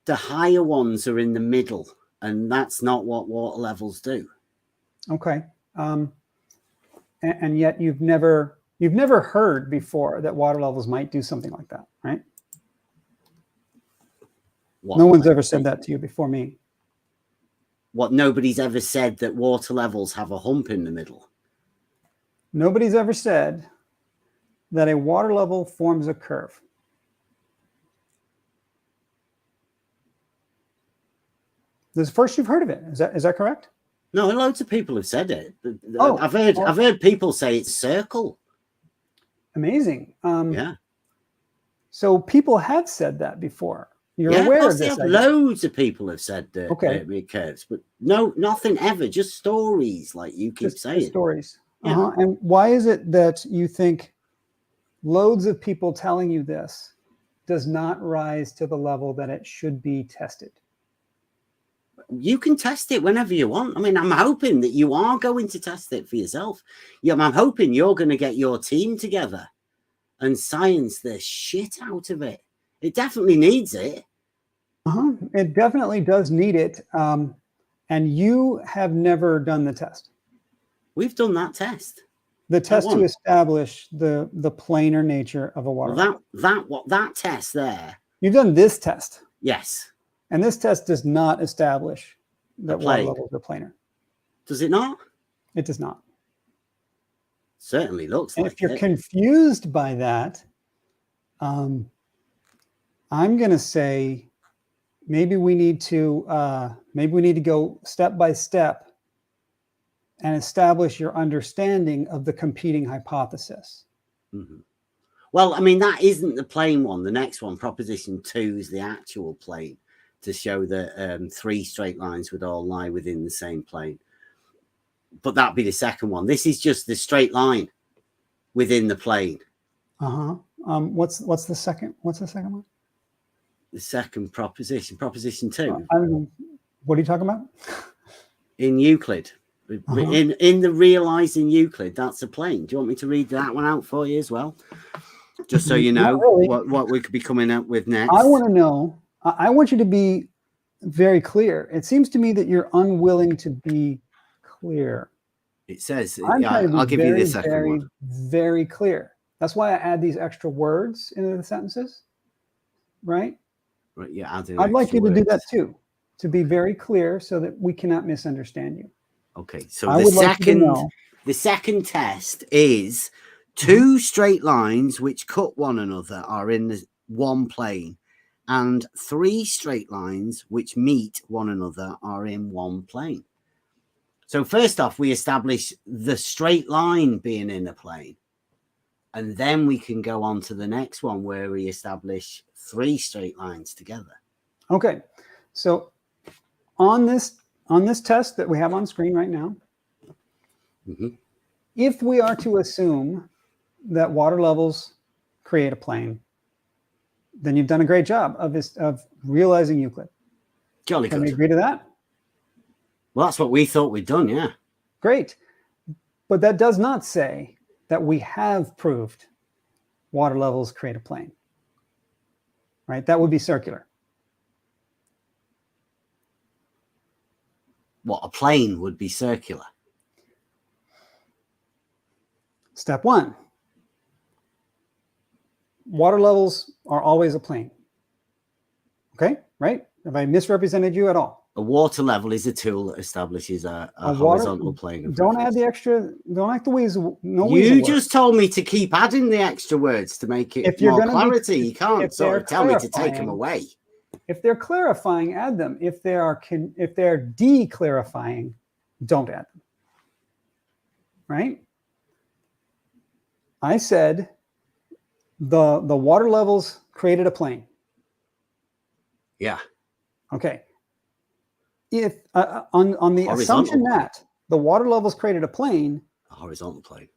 the higher ones are in the middle, and that's not what water levels do. Okay. And yet you've never heard before that water levels might do something like that, right? What, No one's ever said that to you before me. What, nobody's ever said that water levels have a hump in the middle? Nobody's ever said that a water level forms a curve. This is the first you've heard of it. Is that correct? No, loads of people have said it. Oh, I've heard people say it's circle. Amazing. Yeah. So people have said that before. You're Yeah, aware of of this. Loads of people have said that Okay. it curves, but no, nothing ever. Just stories, like you keep saying. Just stories. Yeah. And why is it that you think loads of people telling you this does not rise to the level that it should be tested? You can test it whenever you want. I mean, I'm hoping that you are going to test it for yourself. Yeah, I'm hoping you're going to get your team together and science the shit out of it. It definitely needs it. It definitely does need it. And you have never done the test. We've done that test. The test to establish the planar nature of a water level. That test there. You've done this test. Yes. And this test does not establish that water levels are planar. Does it not? It does not. Certainly looks like it. If you're confused by that, I'm going to say maybe we need to go step by step and establish your understanding of the competing hypothesis. Mm-hmm. Well, I mean, that isn't the plane one. The next one, proposition 2, is the actual plane to show that 3 straight lines would all lie within the same plane. But that'd be the second one. This is just the straight line within the plane. What's the second one? The second proposition 2. What are you talking about? In Euclid. In the realizing Euclid, that's a plane. Do you want me to read that one out for you as well? Just so you know what we could be coming up with next. I want to know. I want you to be very clear. It seems to me that you're unwilling to be clear. It says, I'll give you the second one. Very clear. That's why I add these extra words into the sentences, right? Right. Yeah. I'd like you to do that too, to be very clear so that we cannot misunderstand you. Okay. So the second test is 2 straight lines which cut one another are in the one plane, and 3 straight lines which meet one another are in one plane. So first off, we establish the straight line being in a plane, and then we can go on to the next one where we establish 3 straight lines together. Okay. So on this test that we have on screen right now, if we are to assume that water levels create a plane, then you've done a great job of realizing Euclid. Jolly good. Can we agree to that? Well, that's what we thought we'd done, yeah. Great. But that does not say that we have proved water levels create a plane, right? That would be circular. What, a plane would be circular? Step 1. Water levels are always a plane. Okay, right? Have I misrepresented you at all? A water level is a tool that establishes a horizontal plane. Don't add the extra, don't act the weasel. You just told me to keep adding the extra words to make it more clarity. You can't sort of tell me to take them away. If they're clarifying, add them. If they're de-clarifying, don't add them. Right? I said the water levels created a plane. Yeah. Okay. If on the assumption that the water levels created a plane, a horizontal plane.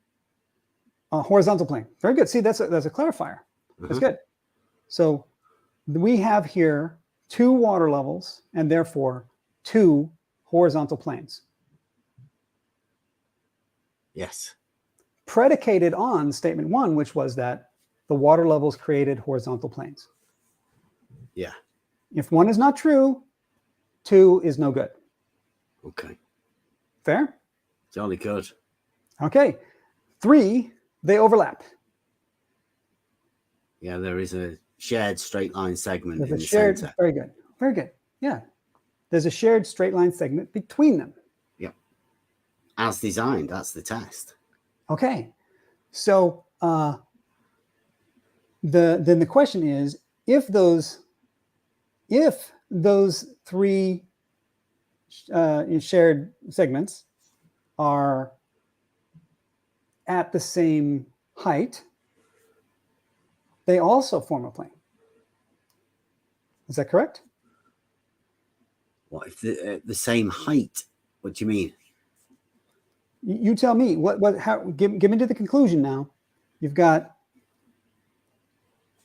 A horizontal plane. Very good. See, that's a clarifier. That's good. So we have here 2 water levels and therefore 2 horizontal planes. Yes. Predicated on statement 1, which was that the water levels created horizontal planes. Yeah. If 1 is not true, 2 is no good. Okay. Fair? Jolly good. Okay. 3, they overlap. Yeah, there is a shared straight line segment in the center. Very good. very good. Yeah. There's a shared straight line segment between them. Yeah. As designed, that's the test. Okay. So then the question is, if those three shared segments are at the same height, they also form a plane. Is that correct? What if the same height? What do you mean? You tell me. How? Give me to the conclusion now. You've got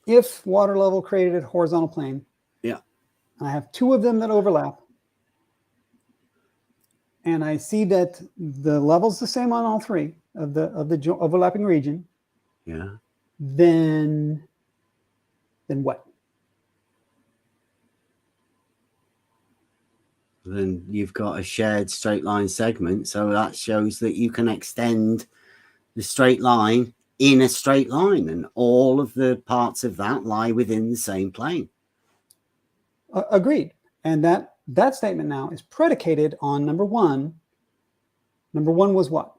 if water level created a horizontal plane. Yeah. I have two of them that overlap, and I see that the level's the same on all three of the overlapping region. Yeah. Then what? Then you've got a shared straight line segment. So that shows that you can extend the straight line in a straight line, and all of the parts of that lie within the same plane. Agreed. And that statement now is predicated on number one. Number one was what?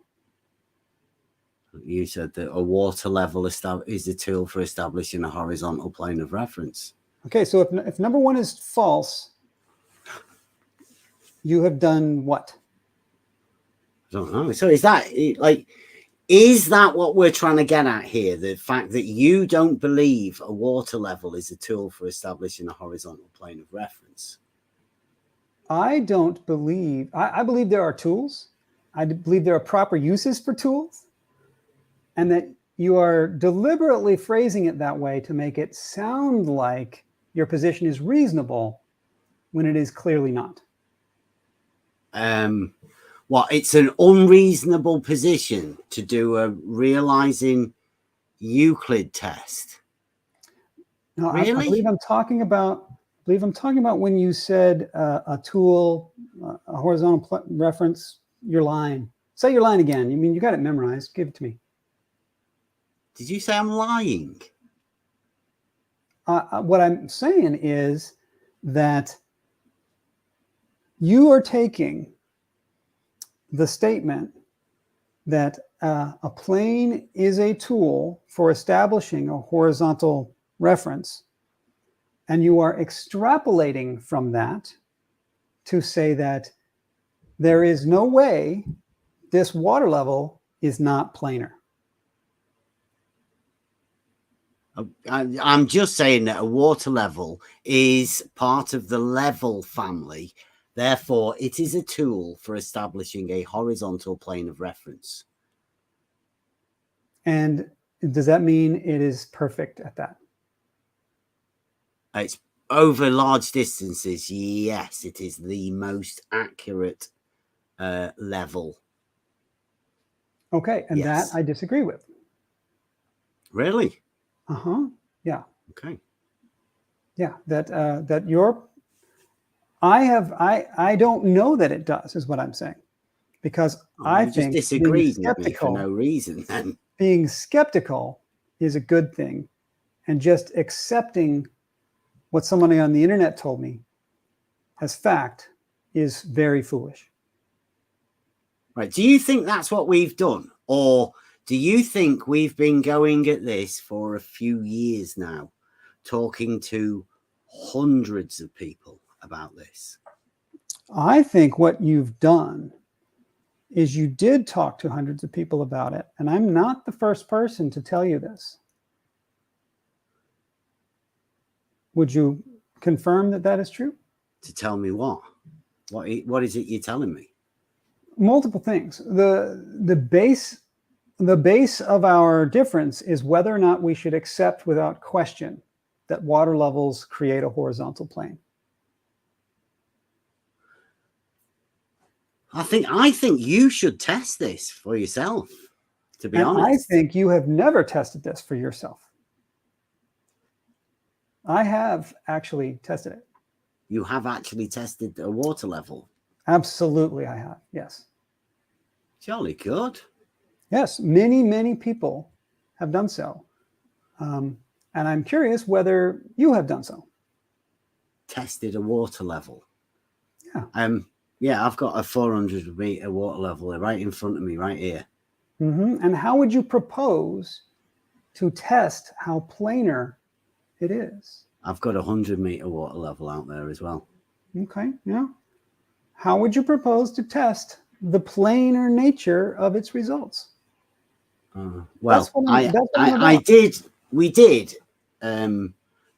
You said that a water level is a tool for establishing a horizontal plane of reference. Okay, so if number one is false, you have done what? I don't know. So is that what we're trying to get at here? The fact that you don't believe a water level is a tool for establishing a horizontal plane of reference? I don't believe, I believe there are tools. I believe there are proper uses for tools, and that you are deliberately phrasing it that way to make it sound like your position is reasonable when it is clearly not. Well, it's an unreasonable position to do a realizing Euclid test. No, Really? I believe I'm talking about when you said a tool, a horizontal reference, your line. Say your line again. You mean you got it memorized? Give it to me. Did you say I'm lying? What I'm saying is that you are taking the statement that a plane is a tool for establishing a horizontal reference, and you are extrapolating from that to say that there is no way this water level is not planar. I'm just saying that a water level is part of the level family. Therefore, it is a tool for establishing a horizontal plane of reference. And does that mean it is perfect at that? It's over large distances. Yes, it is the most accurate level. Okay, and yes. that I disagree with. Really? Yeah. Okay. Yeah, that your I don't know that it does, is what I'm saying, because I just think disagreed with me for no reason. Then being skeptical is a good thing, and just accepting what somebody on the internet told me as fact is very foolish. Right? Do you think that's what we've done, or do you think we've been going at this for a few years now, talking to hundreds of people about this? I think what you've done is you did talk to hundreds of people about it, and I'm not the first person to tell you this. Would you confirm that that is true? To tell me what? What is it you're telling me? Multiple things. The base of our difference is whether or not we should accept without question that water levels create a horizontal plane. I think you should test this for yourself, to be honest. I think you have never tested this for yourself. I have actually tested it. You have actually tested a water level? Absolutely, I have. Yes. Jolly good. Yes, many people have done so. And I'm curious whether you have done so. tested a water level. Yeah. Yeah, I've got a 400-meter water level right in front of me, right here. And how would you propose to test how planar it is? I've got a 100-meter water level out there as well. Okay, yeah. How would you propose to test the planar nature of its results? Well, we did,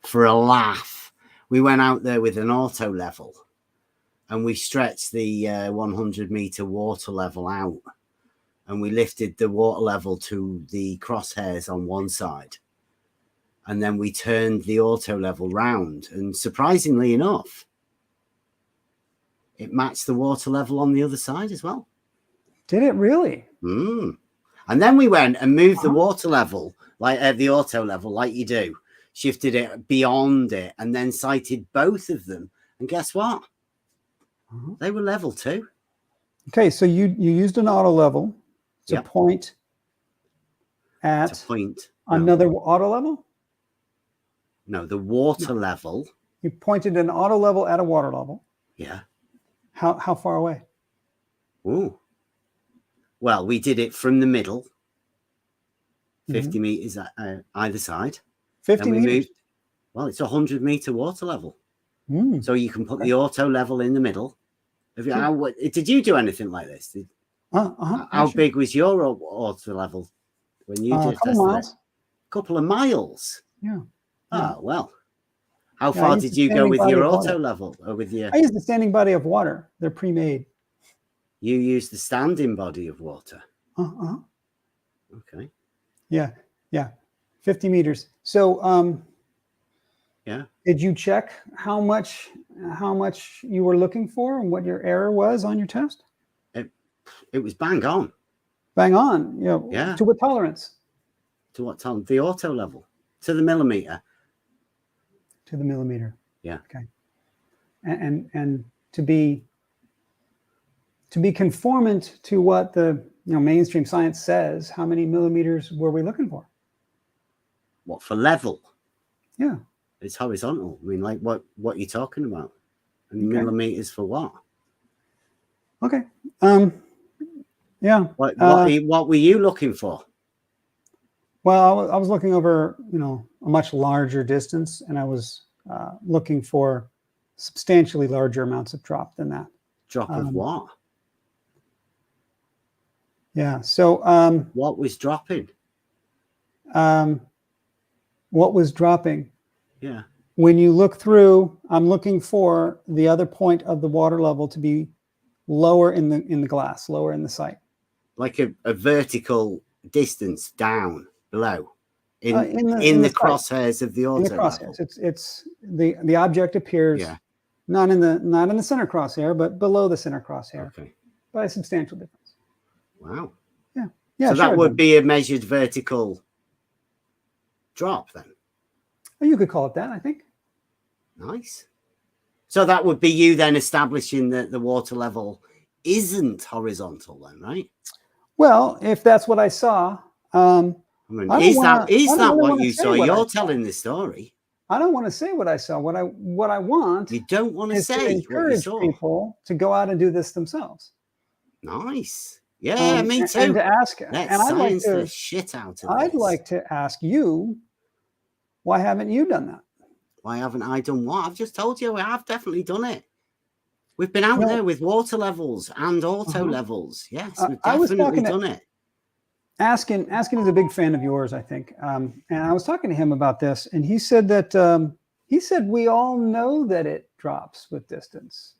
for a laugh. We went out there with an auto level and we stretched the 100-meter water level out, and we lifted the water level to the crosshairs on one side, and then we turned the auto level round, and surprisingly enough, it matched the water level on the other side as well. Did it really? And then we went and moved the water level, like at the auto level, like you do, shifted it beyond it, and then sighted both of them. And guess what? They were level too. Okay, so you used an auto level to point at another auto level? No, the water level. You pointed an auto level at a water level. Yeah. How far away? Ooh. Well, we did it from the middle, 50 meters either side. 50 meters? Moved, well, it's a 100-meter water leter. So you can put the auto level in the middle. Did you do anything like this? How big was your auto level when you did a couple miles? A couple of miles. Yeah. Oh, well. How far did you go with your auto level? Or with your... I used the standing body of water. They're pre-made. You used the standing body of water. Okay. Yeah. 50 meters. So, did you check how much you were looking for and what your error was on your test? It was bang on. Bang on. Yeah. To what tolerance? To what tolerance? The auto level. To the millimeter. To the millimeter. Yeah. Okay. And to be conformant to what the mainstream science says, how many millimeters were we looking for? What, for level? Yeah. It's horizontal. I mean, like what are you talking about? And millimeters for what? Okay. Yeah. What were you looking for? Well, I was looking over, a much larger distance, and I was looking for substantially larger amounts of drop than that. Drop of what? Yeah. So, what was dropping? What was dropping? Yeah. When you look through, I'm looking for the other point of the water level to be lower in the glass, lower in the sight. Like a vertical distance down below in the crosshairs of the auto. In the crosshairs. It's the object appears not in the center crosshair, but below the center crosshair. Okay. By a substantial difference. Wow. Yeah. So that would be a measured vertical drop then. Well, you could call it that, I think. Nice. So that would be you then establishing that the water level isn't horizontal then, right? Well, if that's what I saw. Is that what you saw? You're telling the story. I don't want to say what I saw. What I want. You don't want to say to encourage people to go out and do this themselves. Nice. Yeah, me too. And to ask, Let's science the shit out of I'd like to ask you, why haven't you done that? Why haven't I done what? I've just told you I've definitely done it. We've been out there with water levels and auto levels. Yes, we've definitely done it. Askin is a big fan of yours, I think. And I was talking to him about this, and he said that we all know that it drops with distance.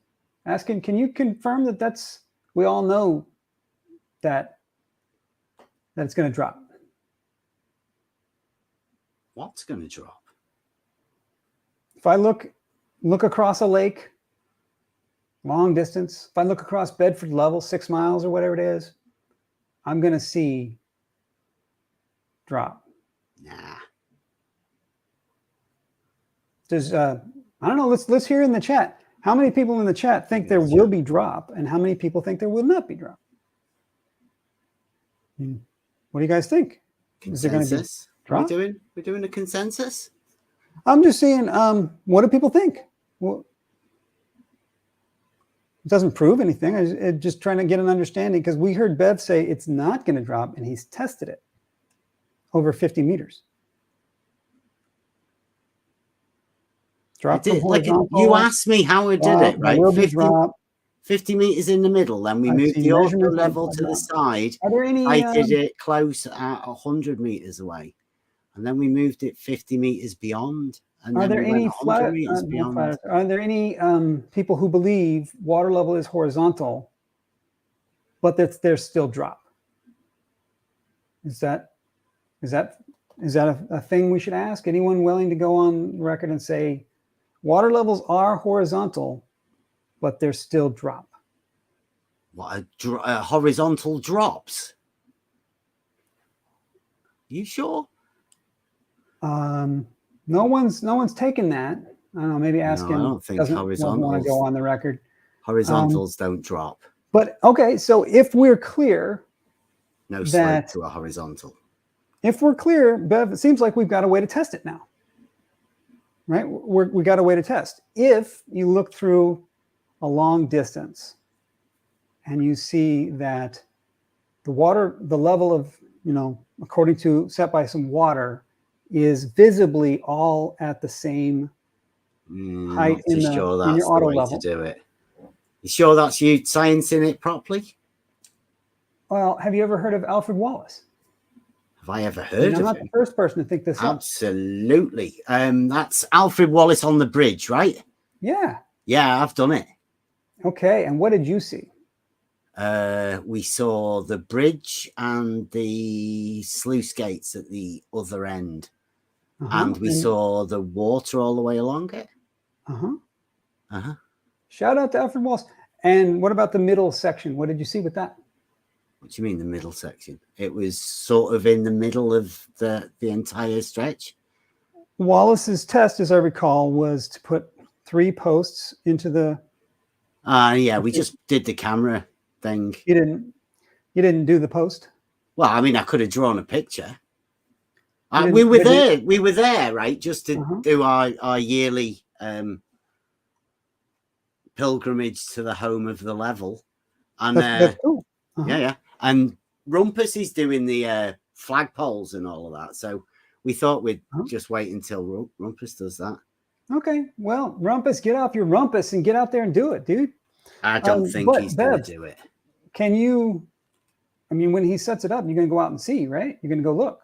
Askin, can you confirm that we all know that it's going to drop? What's going to drop? If I look across a lake, long distance, if I look across Bedford Level, 6 miles or whatever it is, I'm going to see drop. Nah. Does I don't know. Let's hear in the chat. How many people in the chat think there will be drop, and how many people think there will not be drop? What do you guys think? Consensus? Is there going to be drop? We're doing a consensus. I'm just saying. What do people think? Well, it doesn't prove anything. I'm just trying to get an understanding, because we heard Bev say it's not going to drop, and he's tested it over 50 meters. Drop from horizontal. You asked me how I did it, right? 50 meters in the middle, then we moved the auto level to the side. Are there any? I did it close at 100 meters away, and then we moved it 50 meters beyond. And are there any beyond. Are there any people who believe water level is horizontal, but that there's still drop? Is that a thing we should ask? Anyone willing to go on record and say water levels are horizontal, but there's still drop? What, horizontal drops? You sure? No one's taken that. I don't know. Maybe ask him. I don't think horizontals want to go on the record. Horizontals don't drop. But okay, so if we're clear, no slope to a horizontal. If we're clear, Bev, it seems like we've got a way to test it now, right? We got a way to test. If you look through a long distance and you see that the level of, according to set by some water, is visibly all at the same height in your auto level. To do it. You sure that's you sciencing it properly? Well, have you ever heard of Alfred Wallace? Have I ever heard of him? I'm not the first person to think this up. Absolutely. That's Alfred Wallace on the bridge, right? Yeah. Yeah, I've done it. Okay, and what did you see? We saw the bridge and the sluice gates at the other end. And we saw the water all the way along it. Shout out to Alfred Wallace. And what about the middle section? What did you see with that? What do you mean the middle section? It was sort of in the middle of the entire stretch. Wallace's test, as I recall, was to put 3 posts into the... yeah, we just did the camera thing. You didn't do the post? Well, I mean, I could have drawn a picture. We were there, right? Just to do our yearly pilgrimage to the home of the level. And that's cool. Yeah. And Rumpus is doing the flagpoles and all of that. So we thought we'd just wait until Rumpus does that. Okay. Well, Rumpus, get off your rumpus and get out there and do it, dude. I don't think he's going to do it. Can you, when he sets it up, you're going to go out and see, right? You're going to go look.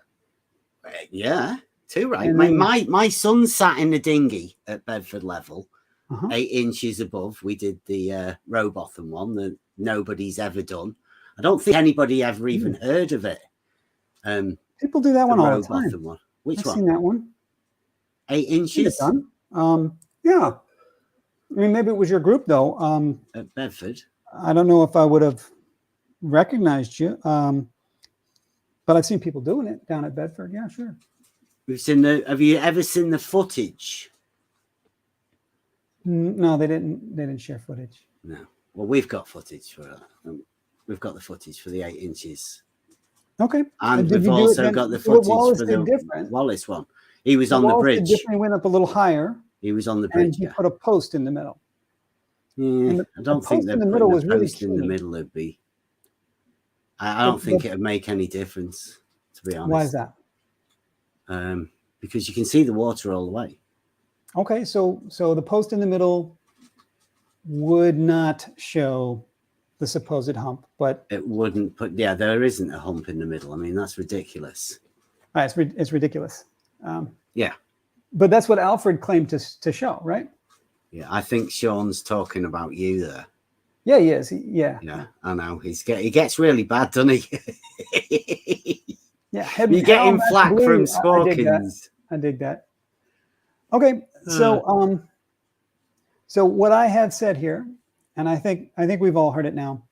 Yeah, too right. My son sat in the dinghy at Bedford level, 8 inches above. We did the Rowbotham one that nobody's ever done. I don't think anybody ever even heard of it. People do that one all the time. One. Which one? I've seen that one. 8 inches? Yeah. Maybe it was your group, though. At Bedford. I don't know if I would have recognized you. But I've seen people doing it down at Bedford. Yeah, sure. Have you ever seen the footage? No, they didn't share footage. No. Well, we've got footage for that. We've got the footage for the 8 inches. Okay. And we've also got the footage for the Wallace one. He was on the bridge. He went up a little higher. He was on the bridge. And he put a post in the middle. Yeah, I don't think that putting a post in the middle would be. I don't think it would make any difference, to be honest. Why is that? Because you can see the water all the way. Okay, so the post in the middle would not show the supposed hump, but it wouldn't put. Yeah, there isn't a hump in the middle. I mean, that's ridiculous. It's ridiculous. Yeah, but that's what Alfred claimed to show, right? Yeah, I think Sean's talking about you there. Yeah, he is. Yeah, I know. He gets really bad, doesn't he? Yeah, you're getting flack from Scorkins. I dig that. Okay, so so what I have said here, and I think we've all heard it now,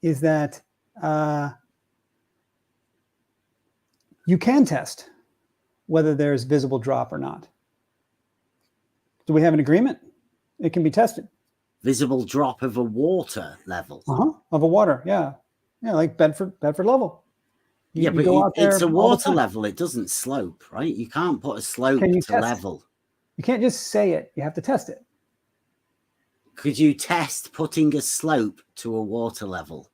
is that you can test whether there's visible drop or not. Do we have an agreement? It can be tested. Visible drop of a water level. Of a water, yeah, like Bedford level. But it's a water level. It doesn't slope, right? You can't put a slope to level. You can't just say it. You have to test it. Could you test putting a slope to a water level?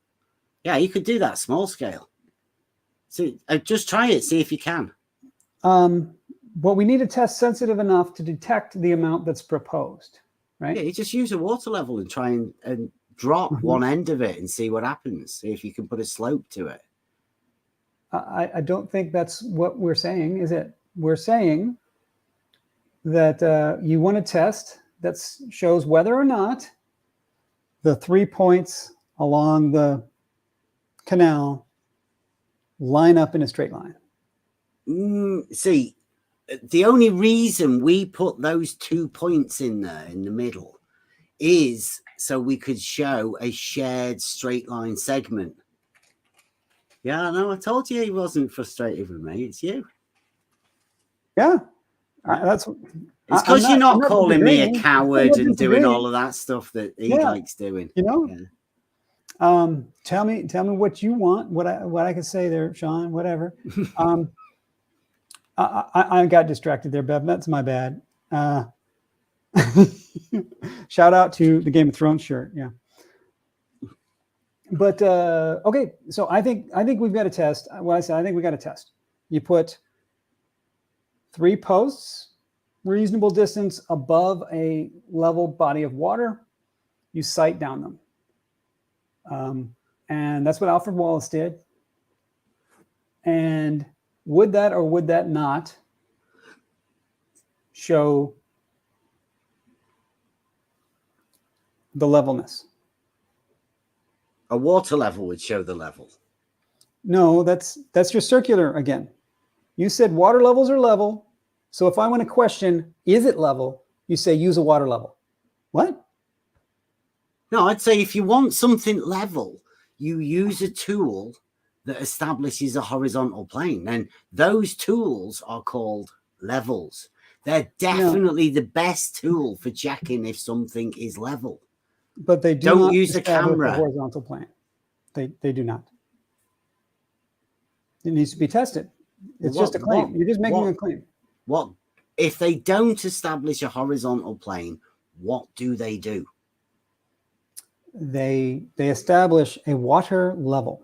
Yeah, you could do that small scale. So just try it, see if you can. Well, we need a test sensitive enough to detect the amount that's proposed, right? Yeah, you just use a water level and try and drop one end of it and see what happens. See if you can put a slope to it. I don't think that's what we're saying, is it? We're saying that you want a test that shows whether or not the 3 points along the canal line up in a straight line. See, the only reason we put those 2 points in there in the middle is so we could show a shared straight line segment. Yeah, no, I told you he wasn't frustrated with me. It's you. Yeah, that's. It's because you're not calling me a coward and doing all of that stuff that he likes doing. You know. Yeah. Tell me what you want. What I can say there, Sean. Whatever. I got distracted there, Bev. That's my bad. Shout out to the Game of Thrones shirt. Yeah. But okay, so I think we've got a test. What I said, I think we got a test. You put 3 posts, reasonable distance above a level body of water. You sight down them, and that's what Alfred Wallace did. And would that or would that not show the levelness? A water level would show the level. No, that's your circular again. You said water levels are level. So if I want to question, is it level? You say use a water level. What? No, I'd say if you want something level, you use a tool that establishes a horizontal plane. And those tools are called levels. They're definitely the best tool for checking if something is level. But they don't not use a camera. The horizontal plane. They do not. It needs to be tested. It's just a claim. You're just making a claim. What if they don't establish a horizontal plane? What do? They establish a water level.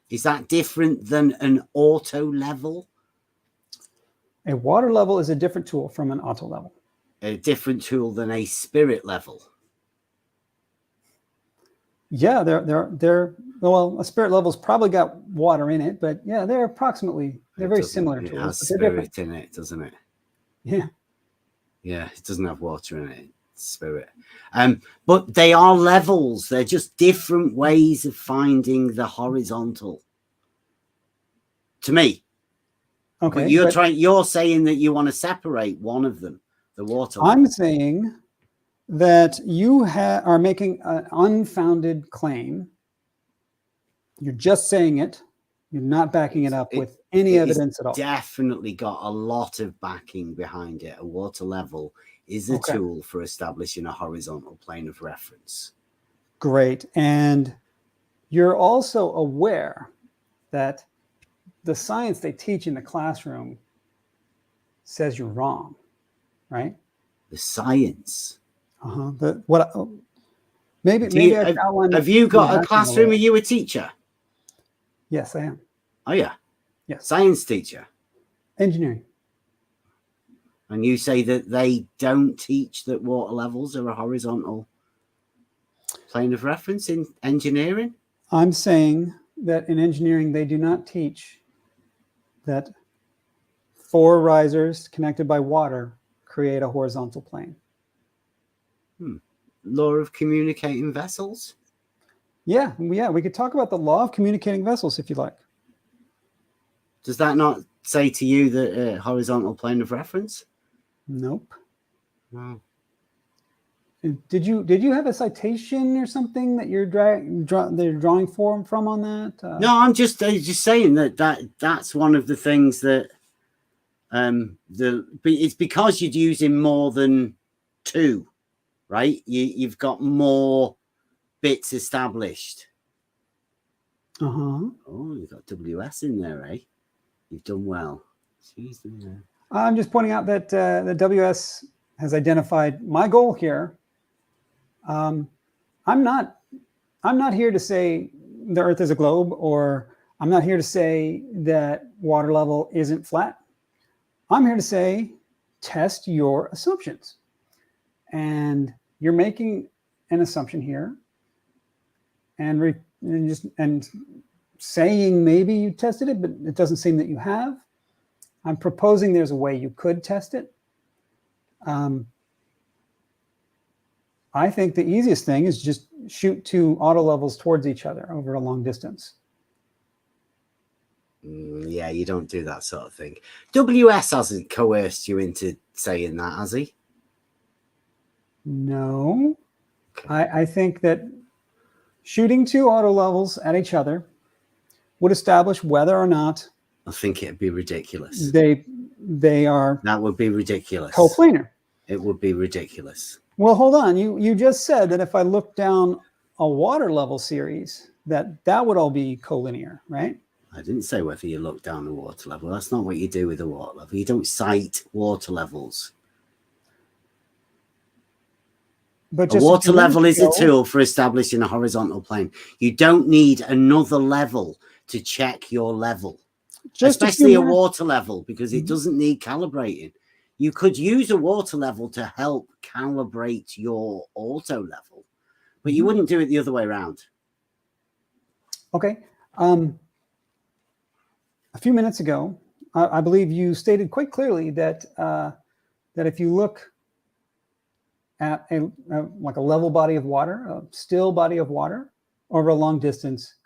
Is that different than an auto level? A water level is a different tool from an auto level. A different tool than a spirit level. Yeah, they're well, a spirit level's probably got water in it, but yeah, they're very similar tools. It has spirit in it, doesn't it? Yeah. Yeah, it doesn't have water in it. It's spirit. But they are levels. They're just different ways of finding the horizontal. To me. Okay. But you're saying that you want to separate one of them, the water level. I'm saying that you are making an unfounded claim. You're just saying it. You're not backing it up with any evidence at all. Definitely got a lot of backing behind it. A water level is a tool for establishing a horizontal plane of reference. Great. And you're also aware that the science they teach in the classroom says you're wrong, right? The science. Maybe I outlined. Have you got a classroom? Are you a teacher? Yes, I am. Oh yeah. Yes. Science teacher. Engineering. And you say that they don't teach that water levels are a horizontal plane of reference in engineering? I'm saying that in engineering they do not teach that 4 risers connected by water create a horizontal plane. Law of communicating vessels? Yeah, we could talk about the law of communicating vessels if you like. Does that not say to you that horizontal plane of reference? Nope. No. Did you have a citation or something that you're drawing from on that? No, I'm just saying that's one of the things that it's because you're using more than 2, right? You've got more bits established. Oh, you've got WS in there, eh? You've done well. I'm just pointing out that the WS has identified my goal here I'm not here to say the Earth is a globe, or I'm not here to say that water level isn't flat. I'm here to say test your assumptions. And you're making an assumption here, and saying maybe you tested it, but it doesn't seem that you have. I'm proposing there's a way you could test it. I think the easiest thing is just shoot two auto levels towards each other over a long distance. Yeah, you don't do that sort of thing. WS hasn't coerced you into saying that, has he? No. Okay. I think that shooting two auto levels at each other would establish whether or not I think it'd be ridiculous. They are. That would be ridiculous. Coplanar. It would be ridiculous. Well, hold on. You just said that if I look down a water level series, that would all be collinear, right? I didn't say whether you look down the water level. That's not what you do with a water level. You don't cite water levels. But a water level is a tool for establishing a horizontal plane. You don't need another level to check your level, especially a water level, because it doesn't need calibrating. You could use a water level to help calibrate your auto level, but you wouldn't do it the other way around. Okay. A few minutes ago, I believe you stated quite clearly that that if you look at like a level body of water, a still body of water over a long distance,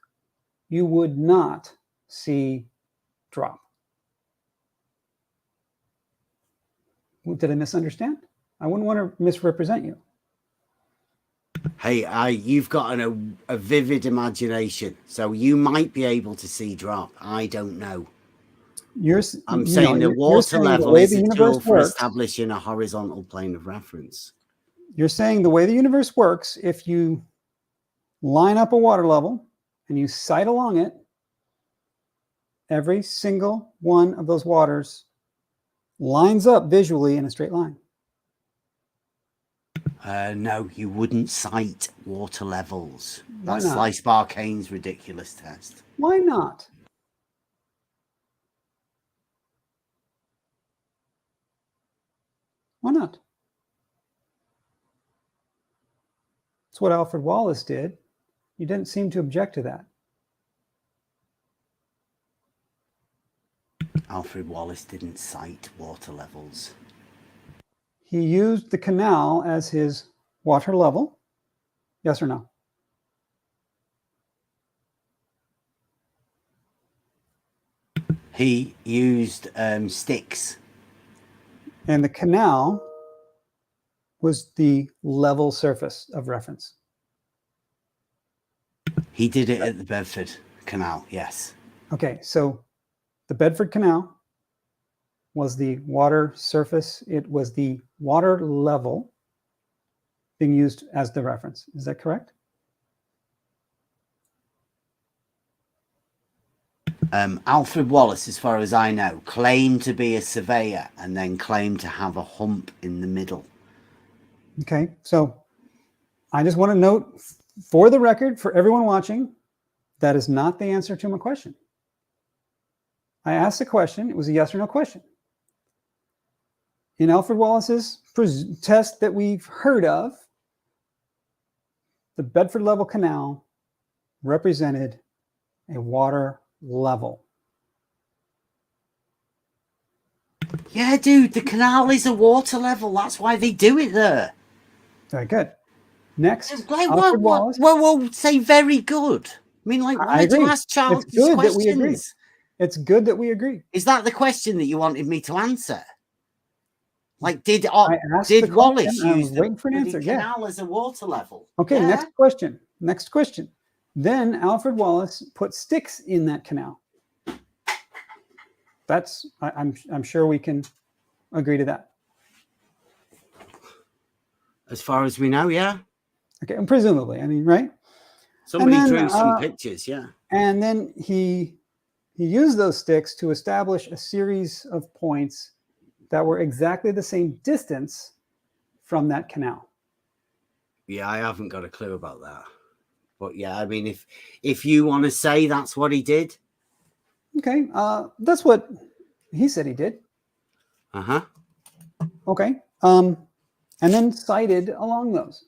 you would not see drop. Did I misunderstand? I wouldn't want to misrepresent you. Hey, you've got a vivid imagination, so you might be able to see drop. I don't know. I'm saying the water level is a tool for establishing a horizontal plane of reference. You're saying the way the universe works, if you line up a water level and you sight along it, every single one of those waters lines up visually in a straight line. No, you wouldn't cite water levels. Why That's not? Slice-Barkane's ridiculous test. Why not? Why not? That's what Alfred Wallace did. You didn't seem to object to that. Alfred Wallace didn't cite water levels. He used the canal as his water level. Yes or no? He used sticks. And the canal was the level surface of reference. He did it at the Bedford Canal, yes. Okay, so the Bedford Canal was the water surface. It was the water level being used as the reference. Is that correct? Alfred Wallace, as far as I know, claimed to be a surveyor and then claimed to have a hump in the middle. Okay, so I just want to note for the record, for everyone watching, that is not the answer to my question. I asked a question. It was a yes or no question. In Alfred Wallace's test that we've heard of, the Bedford Level Canal represented a water level. Yeah, dude, the canal is a water level. That's why they do it there. Very good. Next, whoa, say very good. I mean, like, why do you ask childish questions? It's good that we agree. Is that the question that you wanted me to answer? Like, did Wallace use the canal as a water level? Okay, yeah. Next question. Next question. Then Alfred Wallace put sticks in that canal. That's I'm sure we can agree to that. As far as we know, yeah. Okay, and presumably, I mean, right? Somebody drew some pictures, yeah. And then he used those sticks to establish a series of points that were exactly the same distance from that canal. Yeah, I haven't got a clue about that. But yeah, I mean, if you want to say that's what he did. Okay, that's what he said he did. Uh-huh. Okay, and then sighted along those.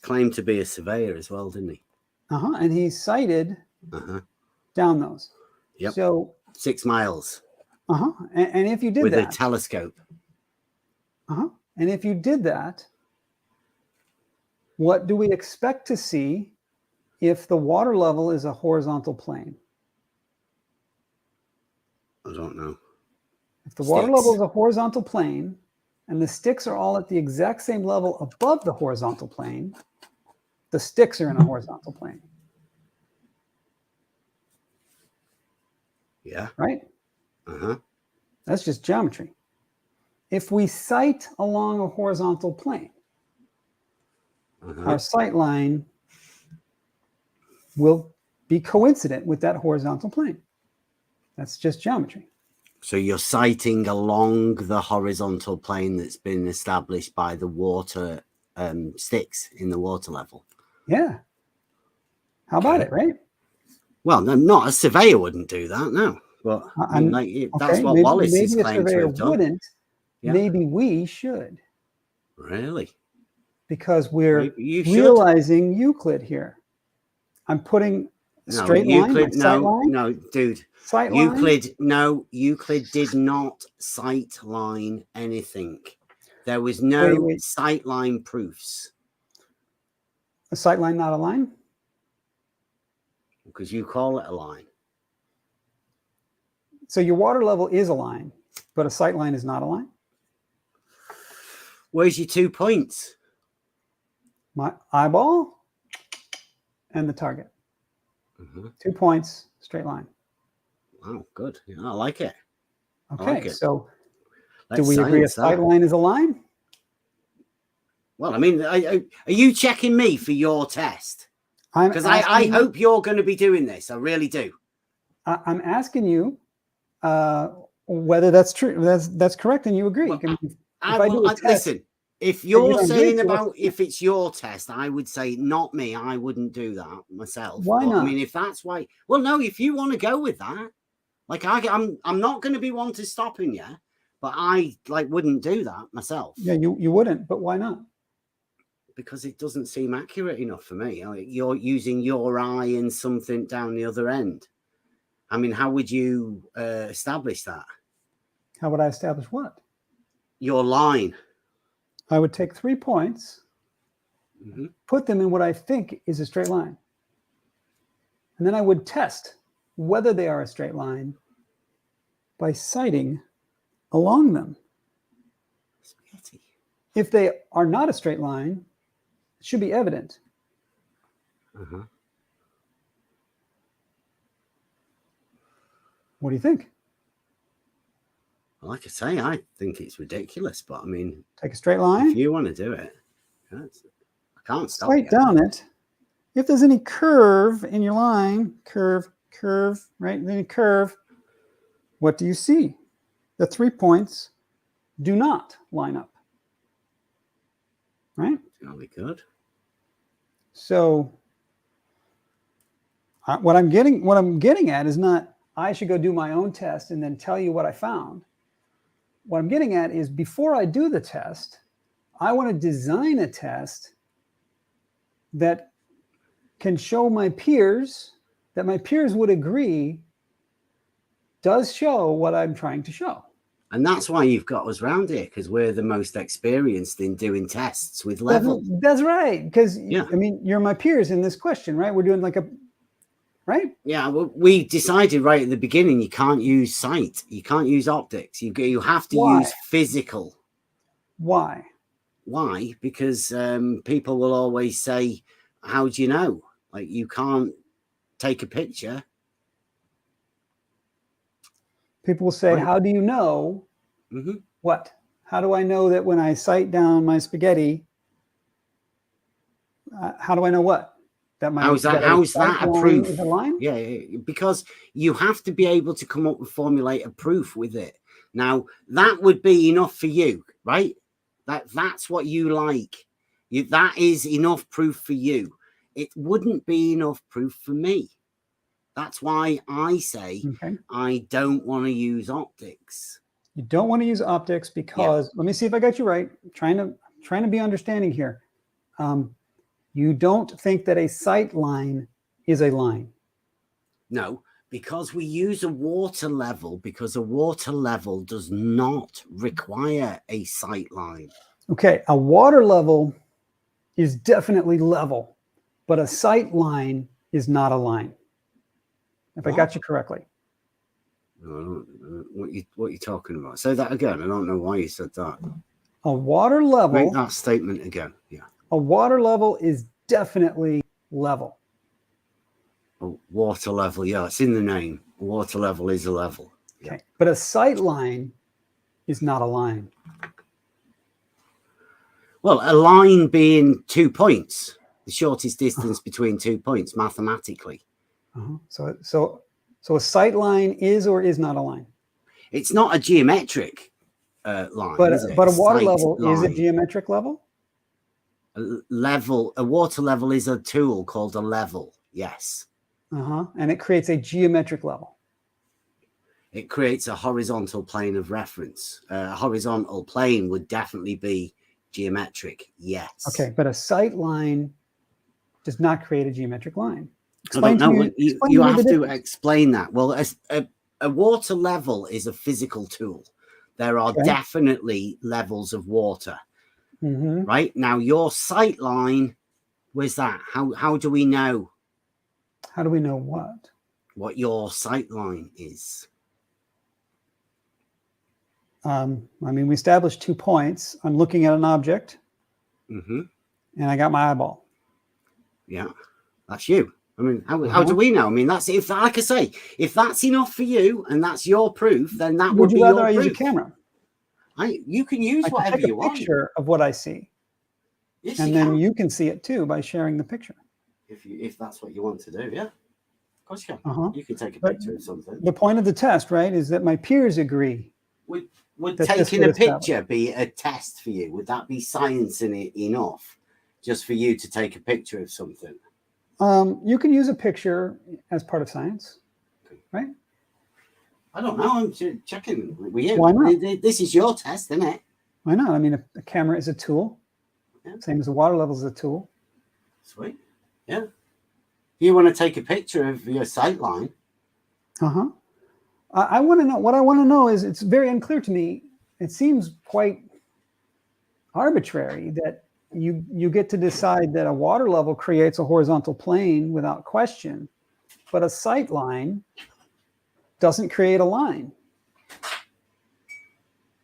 Claimed to be a surveyor as well, didn't he? And he sighted down those. Yep. So 6 miles. And if you did with that a telescope. And if you did that, what do we expect to see if the water level is a horizontal plane? I don't know. If the water level is a horizontal plane and the sticks are all at the exact same level above the horizontal plane, the sticks are in a horizontal plane. Yeah. Right? That's just geometry. If we sight along a horizontal plane, our sight line will be coincident with that horizontal plane. That's just geometry. So you're sighting along the horizontal plane that's been established by the water sticks in the water level. Yeah. How about it, right? Well, no, not a surveyor wouldn't do that, no. But I mean, that's what Wallace is claimed to have done. Wouldn't. Yeah. Maybe we should. Really? Because we're realizing Euclid here. I'm putting a straight line. No, dude. Euclid did not sight line anything. There was no sight line proofs. A sight line, not a line? Because you call it a line. So your water level is a line, but a sight line is not a line? Where's your 2 points? My eyeball and the target. 2 points, straight line. Wow, good. Yeah, I like it. Okay, so do we agree a sight line is a line? Well, I mean, are you checking me for your test? Because I hope you're going to be doing this. I really do. I'm asking you whether that's true. That's correct, and you agree. Well, listen, if you're saying about if it's your test, I would say not me. I wouldn't do that myself. Why not? I mean, if that's why, well, no. If you want to go with that, like I'm not going to be one to stopping you, but I wouldn't do that myself. Yeah, you wouldn't, but why not? Because it doesn't seem accurate enough for me. You're using your eye and something down the other end. I mean, how would you establish that? How would I establish what? Your line. I would take 3 points, put them in what I think is a straight line. And then I would test whether they are a straight line by sighting along them. Spaghetti. If they are not a straight line, it should be evident. What do you think? Like I say, I think it's ridiculous, but I mean, take a straight line. If you want to do it, I can't stop. Sight down it. If there's any curve in your line, curve, right? Then curve. What do you see? The 3 points do not line up. Right? Jolly good. So what I'm getting at is not I should go do my own test and then tell you what I found. What I'm getting at is before I do the test, I want to design a test that can show my peers that my peers would agree does show what I'm trying to show. And that's why you've got us round here, because we're the most experienced in doing tests with level. That's right. Because, I mean, you're my peers in this question, right? We're doing right? Yeah, well, we decided right at the beginning you can't use sight. You can't use optics. You have to use physical. Why? Why? Because people will always say, how do you know? Like, you can't take a picture. People will say, how do you know what? How do I know that when I sight down my spaghetti, how do I know what? How's that a proof? Yeah, because you have to be able to come up and formulate a proof with it. Now, that would be enough for you, right? That's what you like. That is enough proof for you. It wouldn't be enough proof for me. That's why I say Okay. I don't want to use optics. You don't want to use optics because, let me see if I got you right. Trying to be understanding here. You don't think that a sight line is a line? No, because we use a water level, because a water level does not require a sight line. Okay, a water level is definitely level, but a sight line is not a line. If I got you correctly. What you talking about? Say that again. I don't know why you said that. A water level. Make that statement again. Yeah. A water level is definitely level. A water level, yeah, it's in the name. A water level is a level. Okay, but a sight line is not a line. Well, a line being 2 points, the shortest distance between 2 points mathematically. So a sight line is or is not a line? It's not a geometric line, but is it? But a water sight level line. Is a geometric level? A water level is a tool called a level. Yes. And it creates a geometric level. It creates a horizontal plane of reference. A horizontal plane would definitely be geometric. Yes. Okay, but a sight line does not create a geometric line. Explain to me. You have to explain that. Well, a water level is a physical tool. There are definitely levels of water. Right? Now, your sight line, where's that? How do we know? How do we know what? What your sight line is? I mean, we established 2 points. I'm looking at an object, and I got my eyeball. Yeah, that's you. I mean, how do we know? I mean, that's if, like I say, if that's enough for you and that's your proof, then that would be your proof. Would you rather I use a camera? You can use whatever you want. I can take a picture of what I see, and then you can see it too by sharing the picture. If that's what you want to do, yeah, of course you can. You can take a picture of something. The point of the test, right, is that my peers agree. Would taking a picture be a test for you? Would that be science in it enough, just for you to take a picture of something? You can use a picture as part of science, right? I don't know. I'm checking with you. Why not? This is your test, isn't it? Why not? I mean, a camera is a tool. Yeah. Same as a water level is a tool. Sweet. Yeah. If you want to take a picture of your sight line. I want to know. What I want to know is, it's very unclear to me. It seems quite arbitrary that you get to decide that a water level creates a horizontal plane without question, but a sight line doesn't create a line.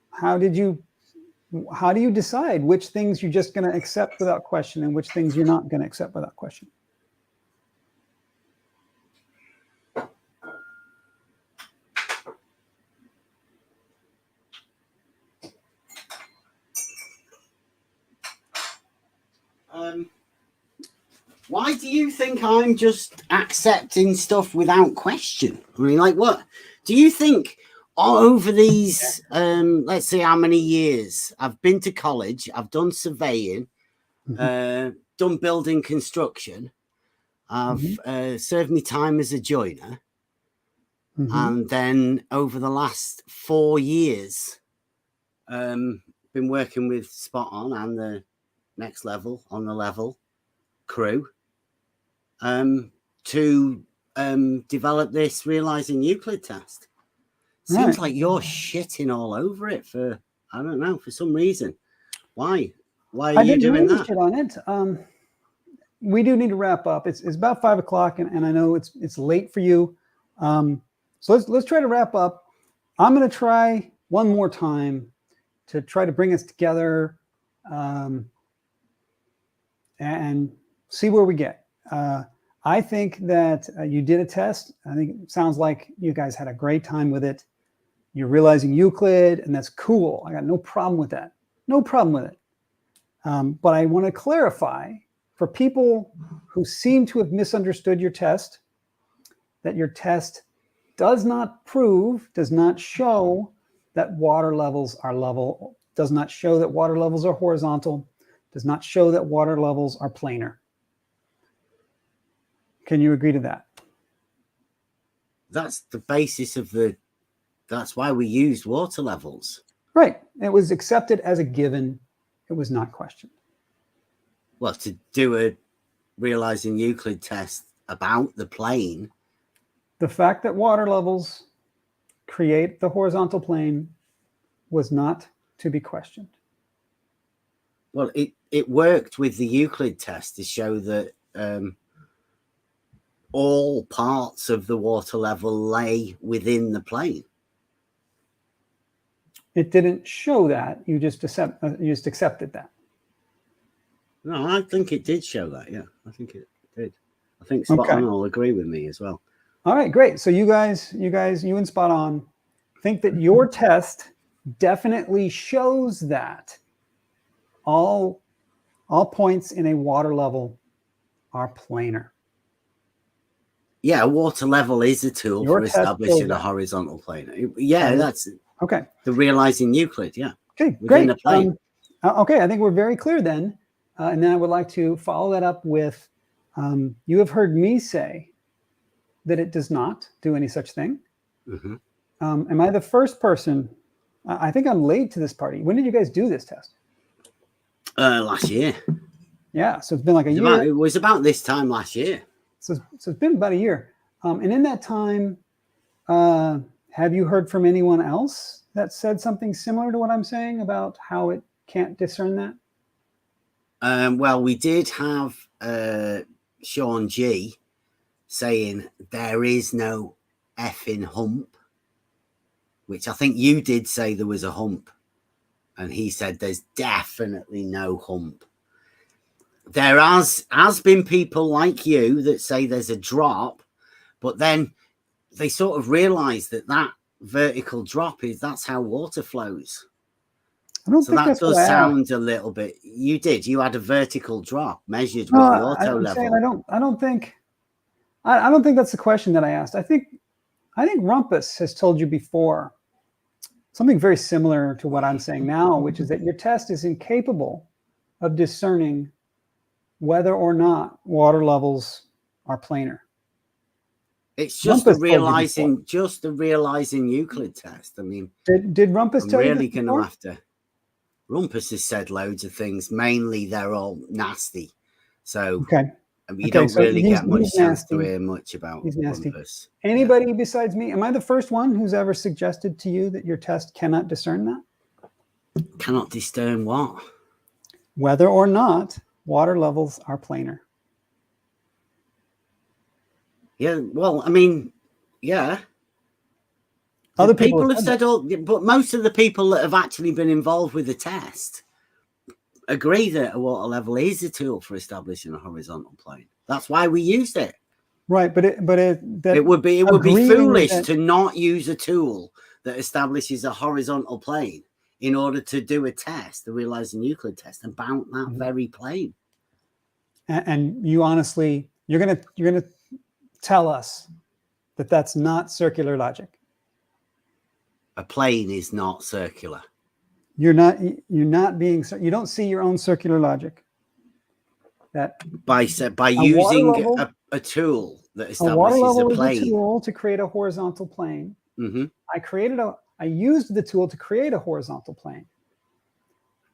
How do you decide which things you're just going to accept without question and which things you're not going to accept without question? Why do you think I'm just accepting stuff without question? I mean, like, what do you think over these, let's see how many years I've been to college, I've done surveying, done building construction, I've served my time as a joiner, and then over the last 4 years, been working with Spot On and the Next Level on the Level crew to develop this realizing Euclid test. Seems like you're shitting all over it for, I don't know, for some reason. Why are you doing that? Shit on it. We do need to wrap up. It's about 5 o'clock, and I know it's late for you. So let's try to wrap up. I'm going to try one more time to try to bring us together and see where we get. I think that you did a test. I think it sounds like you guys had a great time with it. You're realizing Euclid, and that's cool. I got no problem with that. No problem with it. But I want to clarify for people who seem to have misunderstood your test, that your test does not show that water levels are level, does not show that water levels are horizontal, does not show that water levels are planar. Can you agree to that? That's the basis of that's why we used water levels. Right. It was accepted as a given. It was not questioned. Well, to do a realizing Euclid test about the plane. The fact that water levels create the horizontal plane was not to be questioned. Well, it worked with the Euclid test to show that all parts of the water level lay within the plane. It didn't show that. You just accepted that. No, I think it did show that. Yeah, I think it did. I think Spot On will agree with me as well. All right, great. So you and Spot On think that your test definitely shows that all points in a water level are planar. Yeah, water level is a tool for establishing a horizontal plane. Yeah, that's okay. The realizing Euclid. Yeah. Okay, great. Okay, I think we're very clear then. And then I would like to follow that up with, you have heard me say that it does not do any such thing. Mm-hmm. Am I the first person? I think I'm late to this party. When did you guys do this test? Last year. Yeah, so it's been like a year. It was about this time last year. So it's been about a year. And in that time, have you heard from anyone else that said something similar to what I'm saying about how it can't discern that? Well, we did have Sean G saying there is no effing hump, which I think you did say there was a hump. And he said there's definitely no hump. There has been people like you that say there's a drop, but then they sort of realize that vertical drop that's how water flows. I don't think that does sound a little bit. You had a vertical drop measured with the auto level. I don't think that's the question that I asked. I think Rumpus has told you before something very similar to what I'm saying now, which is that your test is incapable of discerning whether or not water levels are planar. It's just the realizing Euclid test. I mean, did Rumpus tell you? I'm really going to have to. Rumpus has said loads of things. Mainly, they're all nasty. So you don't really get much chance to hear much about Rumpus. Anybody besides me? Am I the first one who's ever suggested to you that your test cannot discern that? Cannot discern what? Whether or not water levels are planar. Yeah, well, I mean, yeah. Other people have said but most of the people that have actually been involved with the test agree that a water level is a tool for establishing a horizontal plane. That's why we used it. Right, but it would be foolish to not use a tool that establishes a horizontal plane in order to do a test, the realizing Euclid test, and bound that very plane. And you honestly, you're gonna tell us that that's not circular logic. A plane is not circular. You don't see your own circular logic. That by using a tool that establishes a plane. Is a tool to create a horizontal plane. Mm-hmm. I used the tool to create a horizontal plane.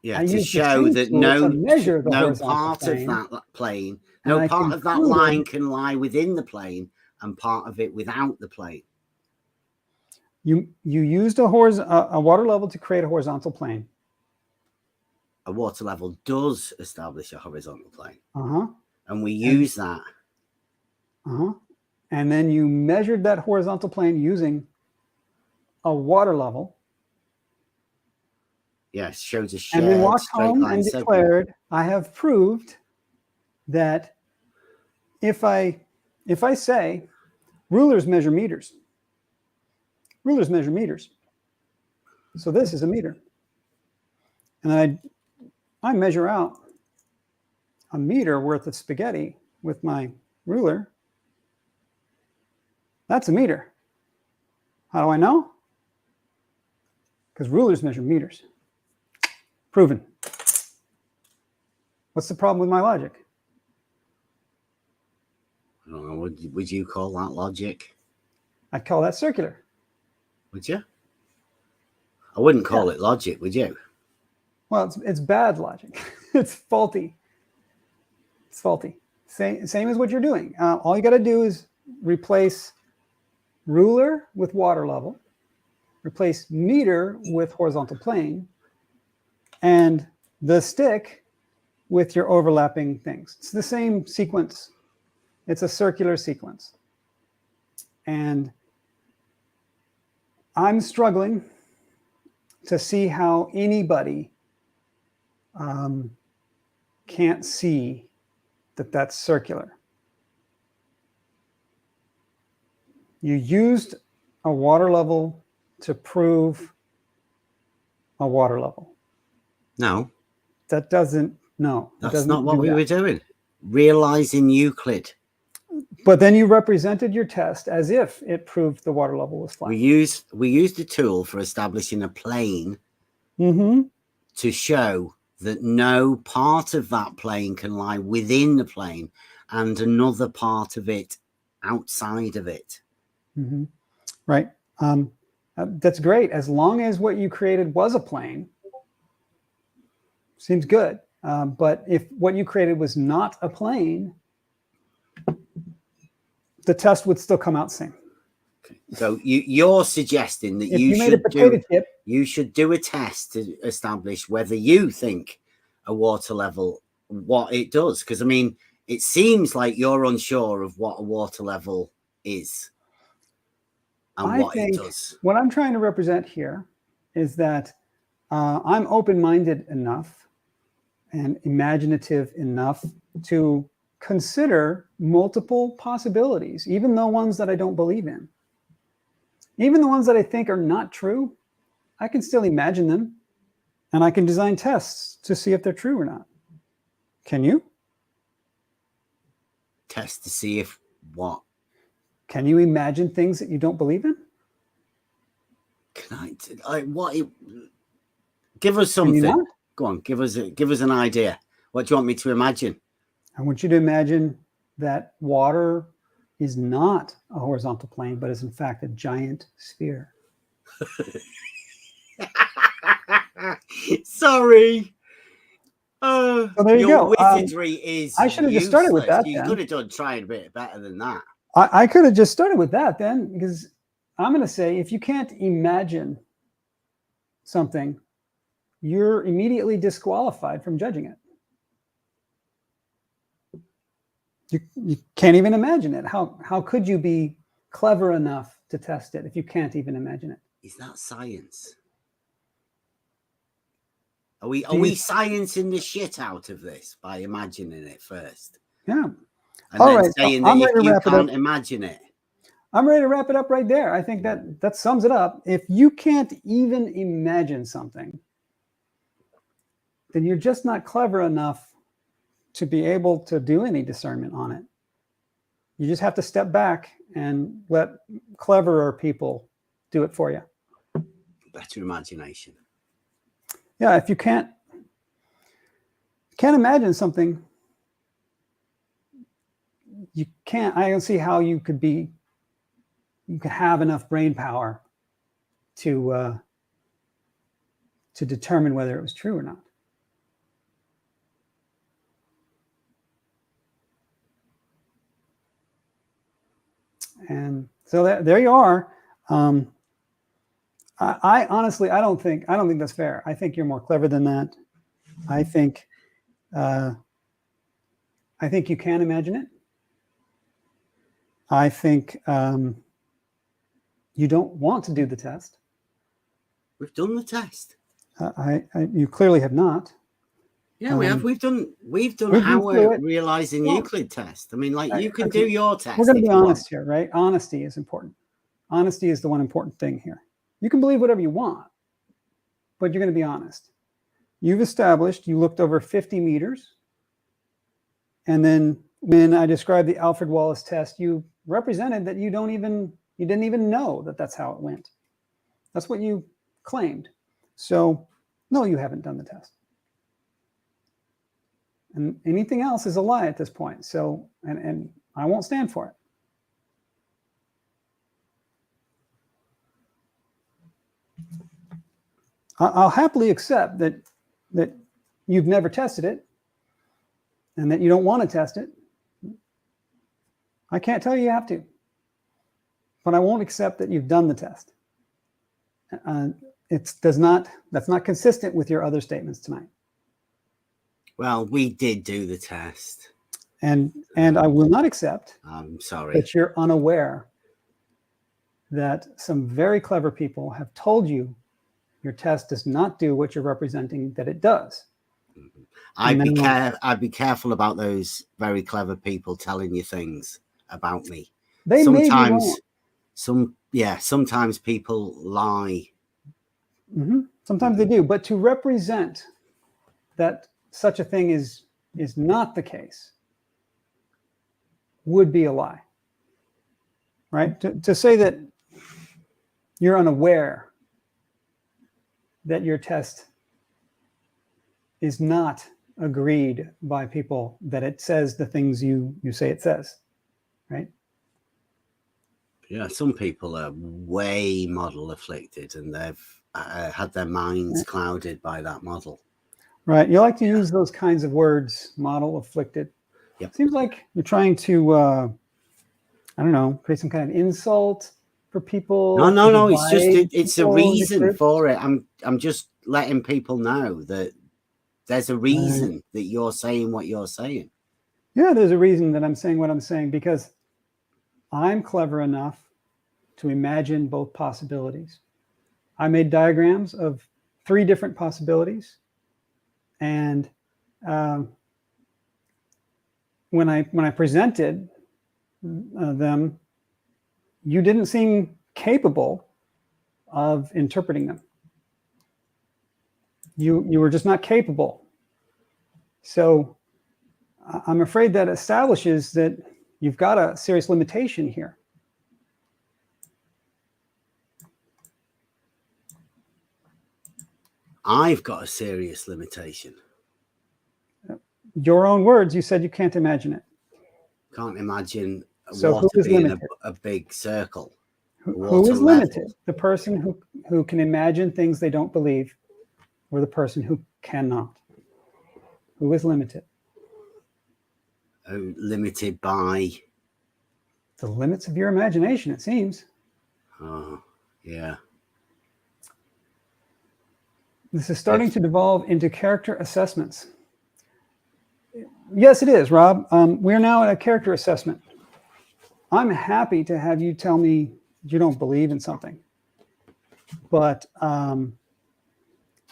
Yeah, to show that no part of that plane, no part of that line can lie within the plane, and part of it without the plane. You used a water level to create a horizontal plane. A water level does establish a horizontal plane. And we use that. And then you measured that horizontal plane using a water level. Yes, shows a shared and then walked home and declared, I have proved that if I say rulers measure meters, so this is a meter, and I measure out a meter worth of spaghetti with my ruler, that's a meter. How do I know? Because rulers measure meters. Proven. What's the problem with my logic? I don't know. Would you call that logic? I'd call that circular. Would you? I wouldn't call it logic, would you? Well, it's bad logic. It's faulty. It's faulty. Same as what you're doing. All you got to do is replace ruler with water level, replace meter with horizontal plane, and the stick with your overlapping things. It's the same sequence. It's a circular sequence. And I'm struggling to see how anybody can't see that that's circular. You used a water level to prove a water level. No. That doesn't, no. That's not what we were doing. Realizing Euclid. But then you represented your test as if it proved the water level was flat. We used a tool for establishing a plane to show that no part of that plane can lie within the plane and another part of it outside of it. Right. That's great. As long as what you created was a plane, seems good. But if what you created was not a plane, the test would still come out same. Okay. So you're suggesting that you should do a test to establish whether you think a water level, what it does. Because, I mean, it seems like you're unsure of what a water level is and what it does. What I'm trying to represent here is that I'm open-minded enough and imaginative enough to consider multiple possibilities, even the ones that I don't believe in. Even the ones that I think are not true, I can still imagine them, and I can design tests to see if they're true or not. Can you? Test to see if what? Can you imagine things that you don't believe in? Can give us something. Go on, give us an idea. What do you want me to imagine? I want you to imagine that water is not a horizontal plane, but is in fact a giant sphere. Sorry. So there you go. Wizardry is. I should have just started with that. You could have done trying a bit better than that. I could have just started with that then, because I'm going to say if you can't imagine something, you're immediately disqualified from judging it. You can't even imagine it. How could you be clever enough to test it if you can't even imagine it? Is that science? Are we sciencing the shit out of this by imagining it first? Yeah. And all then saying that if you can't imagine it. I'm ready to wrap it up right there. I think that sums it up. If you can't even imagine something, then you're just not clever enough to be able to do any discernment on it. You just have to step back and let cleverer people do it for you. Better imagination. Yeah, if you can't imagine something, you can't. I don't see how you could have enough brain power to determine whether it was true or not. And so there you are. I honestly, I don't think that's fair. I think you're more clever than that. I think you can imagine it. I think you don't want to do the test. We've done the test. You clearly have not. Yeah, we have. We've done our realizing Euclid test. I mean, like you can do your test. We're going to be honest here, right? Honesty is important. Honesty is the one important thing here. You can believe whatever you want, but you're going to be honest. You've established, you looked over 50 meters. And then when I described the Alfred Wallace test, you represented that you didn't even know that that's how it went. That's what you claimed. So no, you haven't done the test. And anything else is a lie at this point. So, and I won't stand for it. I'll happily accept that you've never tested it and that you don't want to test it. I can't tell you have to, but I won't accept that you've done the test. That's not consistent with your other statements tonight. Well, we did do the test. And I will not accept I'm sorry that you're unaware that some very clever people have told you your test does not do what you're representing that it does. I'd be careful about those very clever people telling you things about me. They may be wrong. Sometimes people lie. Sometimes they do, but to represent that such a thing is not the case would be a lie, right? To say that you're unaware that your test is not agreed by people, that it says the things you say it says, right? Yeah, some people are way model afflicted and they've had their minds clouded by that model. Right. You like to use those kinds of words, model afflicted. Yep. Seems like you're trying to, I don't know, create some kind of insult for people. No. It's a reason for it. I'm just letting people know that there's a reason that you're saying what you're saying. Yeah, there's a reason that I'm saying what I'm saying, because I'm clever enough to imagine both possibilities. I made diagrams of 3 different possibilities. And when I presented them, you didn't seem capable of interpreting them. You were just not capable. So I'm afraid that establishes that you've got a serious limitation here. I've got a serious limitation. Your own words, you said you can't imagine it. Can't imagine water being a big circle. Who is limited? The person who can imagine things they don't believe, or the person who cannot? Who is limited? Limited by the limits of your imagination, it seems. Oh, yeah. This is starting to devolve into character assessments. Yes, it is, Rob. We're now at a character assessment. I'm happy to have you tell me you don't believe in something, but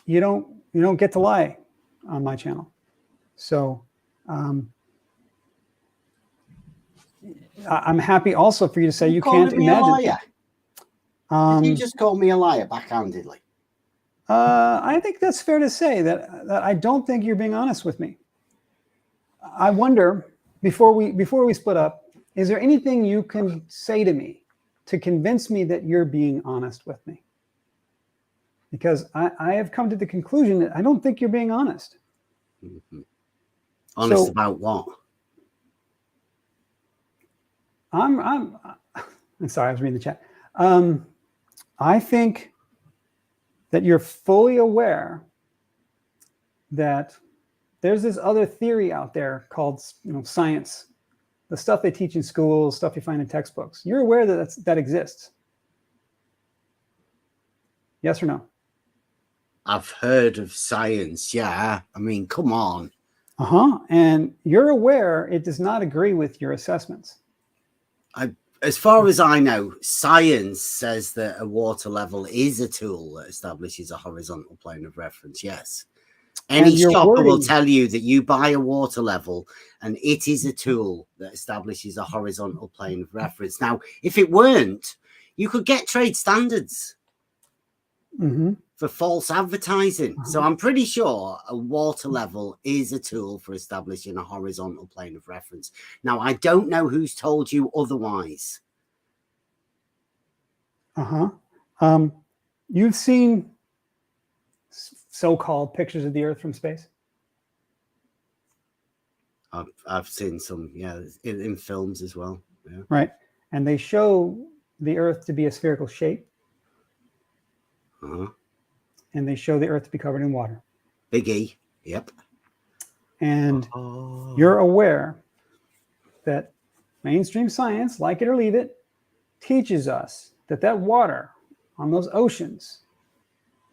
you don't get to lie on my channel. So I'm happy also for you to say you can't imagine. Did you just call me a liar backhandedly? I think that's fair to say that I don't think you're being honest with me. I wonder, before we split up, is there anything you can say to me to convince me that you're being honest with me? Because I have come to the conclusion that I don't think you're being honest. Mm-hmm. Honest about what? I'm sorry, I was reading the chat. I think that you're fully aware that there's this other theory out there called, science, the stuff they teach in schools, stuff you find in textbooks. You're aware that that exists. Yes or no? I've heard of science. Yeah. I mean, come on. And you're aware it does not agree with your assessments. As far as I know, science says that a water level is a tool that establishes a horizontal plane of reference. Yes. Any shopper will tell you that you buy a water level and it is a tool that establishes a horizontal plane of reference. Now, if it weren't, you could get trade standards for false advertising. So I'm pretty sure a water level is a tool for establishing a horizontal plane of reference. Now, I don't know who's told you otherwise. You've seen so-called pictures of the Earth from space? I've seen some, yeah, in films as well. Yeah. Right. And they show the Earth to be a spherical shape. Uh-huh. And they show the Earth to be covered in water. Big E. Yep. And you're aware that mainstream science, like it or leave it, teaches us that that water on those oceans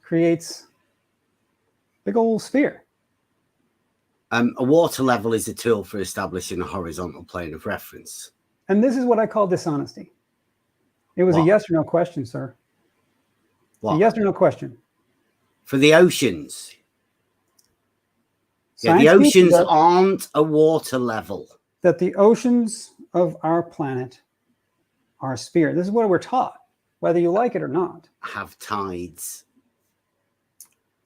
creates a big old sphere. A water level is a tool for establishing a horizontal plane of reference. And this is what I call dishonesty. It was a yes or no question, sir. What? A yes or no question. For the oceans. Science yeah, the oceans aren't a water level. That the oceans of our planet are a sphere. This is what we're taught, whether you like it or not. Have tides.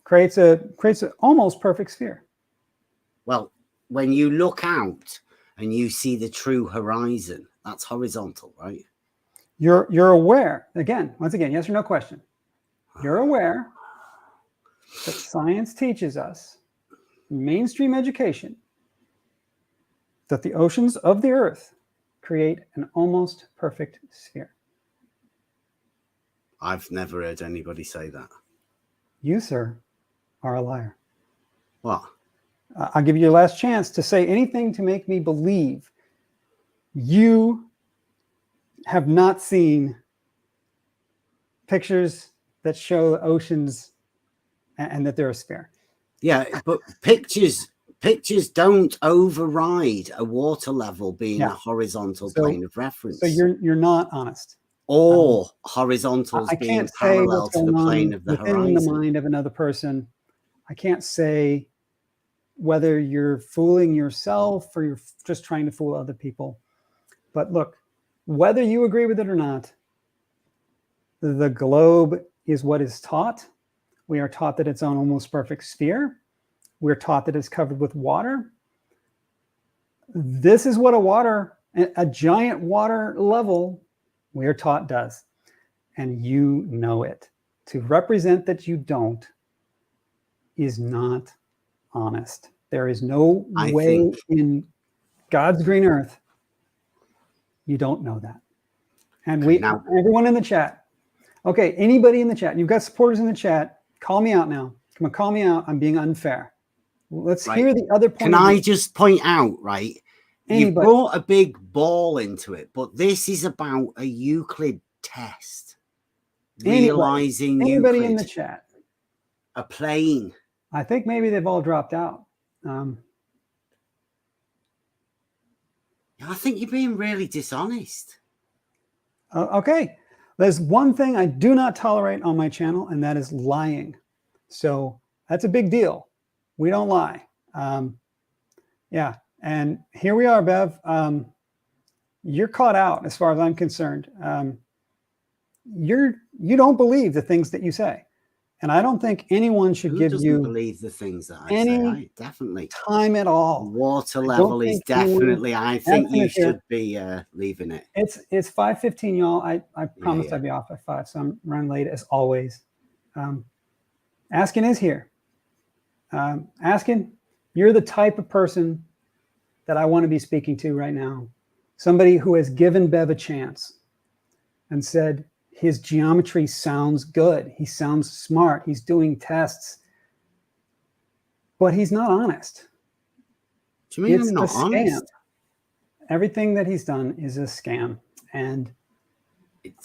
Creates an almost perfect sphere. Well, when you look out and you see the true horizon, that's horizontal, right? You're aware, once again, yes or no question. You're aware that science teaches us, mainstream education, that the oceans of the Earth create an almost perfect sphere. I've never heard anybody say that. You, sir, are a liar. What? I'll give you your last chance to say anything to make me believe you have not seen pictures that show the oceans and that they're a sphere. Yeah, but pictures don't override a water level being a horizontal plane of reference. So you're not honest. Or horizontals being parallel to the plane of the horizon. Within the mind of another person, I can't say whether you're fooling yourself or you're just trying to fool other people. But look, whether you agree with it or not, the globe is what is taught. We are taught that it's an almost perfect sphere. We're taught that it's covered with water. This is what a giant water level, we are taught does. And you know it. To represent that you don't is not honest. There is no way in God's green earth you don't know that. And everyone in the chat, okay, anybody in the chat, you've got supporters in the chat, call me out now. Come on, call me out. I'm being unfair. Let's hear the other point. Can I just point out, right? You brought a big ball into it, but this is about a Euclid test. Realizing anybody Euclid, in the chat, a plane. I think maybe they've all dropped out. I think you're being really dishonest. Okay, there's one thing I do not tolerate on my channel, and that is lying. So that's a big deal. We don't lie. Yeah, and here we are, Bev. You're caught out as far as I'm concerned. You don't believe the things that you say. And I don't think anyone should give you believe the things that I say. Definitely time at all. Water level is definitely. I think you should be leaving it. It's 5:15, y'all. I promised I'd be off at 5, so I'm running late as always. Askin is here. Askin, you're the type of person that I want to be speaking to right now. Somebody who has given Bev a chance and said, his geometry sounds good. He sounds smart. He's doing tests. But he's not honest. Do you mean I'm not honest? Everything that he's done is a scam. And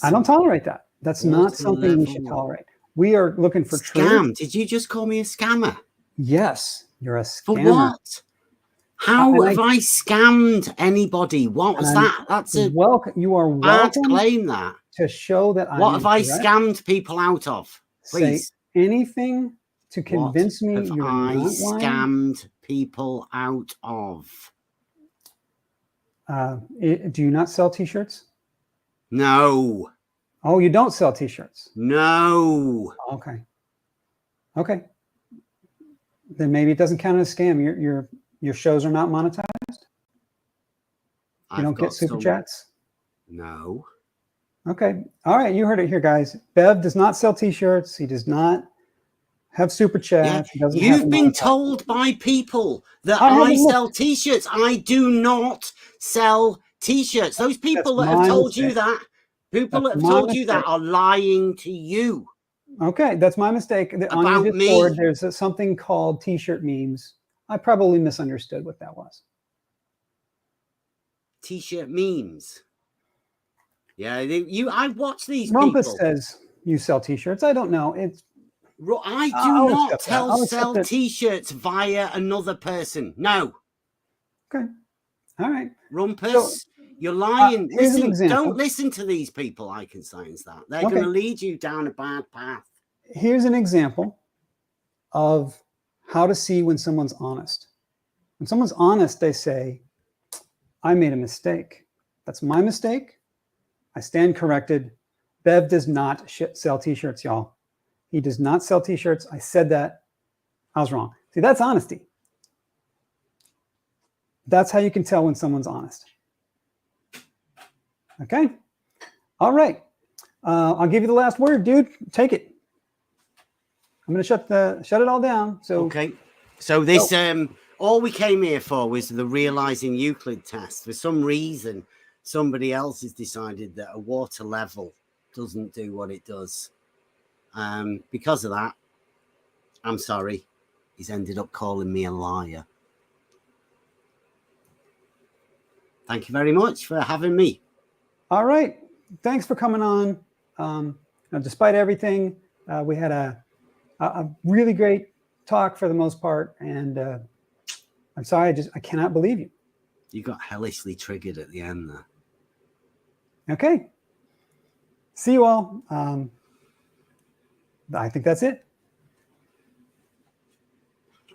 I don't tolerate that. That's not something we should tolerate. We are looking for truth. Did you just call me a scammer? Yes, you're a scammer. For what? How have I scammed anybody? What was that? That's a you are welcome to claim that. To show that what have I scammed people out of? Please. Say anything to convince me you're not lying. Scammed people out of. Do you not sell t-shirts? No. Oh, you don't sell t-shirts? No. Okay. Then maybe it doesn't count as a scam. Your shows are not monetized? You don't get super chats? No. Okay. All right. You heard it here, guys. Bev does not sell t-shirts. He does not have super Yeah, chats. He doesn't have you've been told by people that I I haven't sell looked. t-shirts. I do not sell t-shirts. Those That's people that have my told you mistake. that, people That's that have my told you that mistake. are lying to you Okay, that's my mistake. On your about Discord, me. there's something called T-shirt memes. I probably misunderstood what that was. T-shirt memes. Yeah, I watch these Rumpus people. says you sell T-shirts. I don't know. I do I'll not accept that. I'll accept sell it. t-shirts via another person. No. Okay. All right. So Rumpus, you're lying. here's an Listen, don't example. listen to these people, Einstein's that. They're Okay. going to lead you down a bad path. Here's an example of how to see when someone's honest. When someone's honest, they say, I made a mistake. That's my mistake. I stand corrected. Bev does not sell T-shirts, y'all. He does not sell T-shirts. I said that. I was wrong. See, that's honesty. That's how you can tell when someone's honest. Okay. All right. I'll give you the last word, dude. Take it. I'm going to shut it all down. So okay. So this all we came here for was the realizing Euclid test. For some reason, somebody else has decided that a water level doesn't do what it does. Because of that, I'm sorry. He's ended up calling me a liar. Thank you very much for having me. All right. Thanks for coming on. Despite everything, we had a really great talk for the most part. And I'm sorry, I cannot believe you. You got hellishly triggered at the end there. Okay. See you all. I think that's it.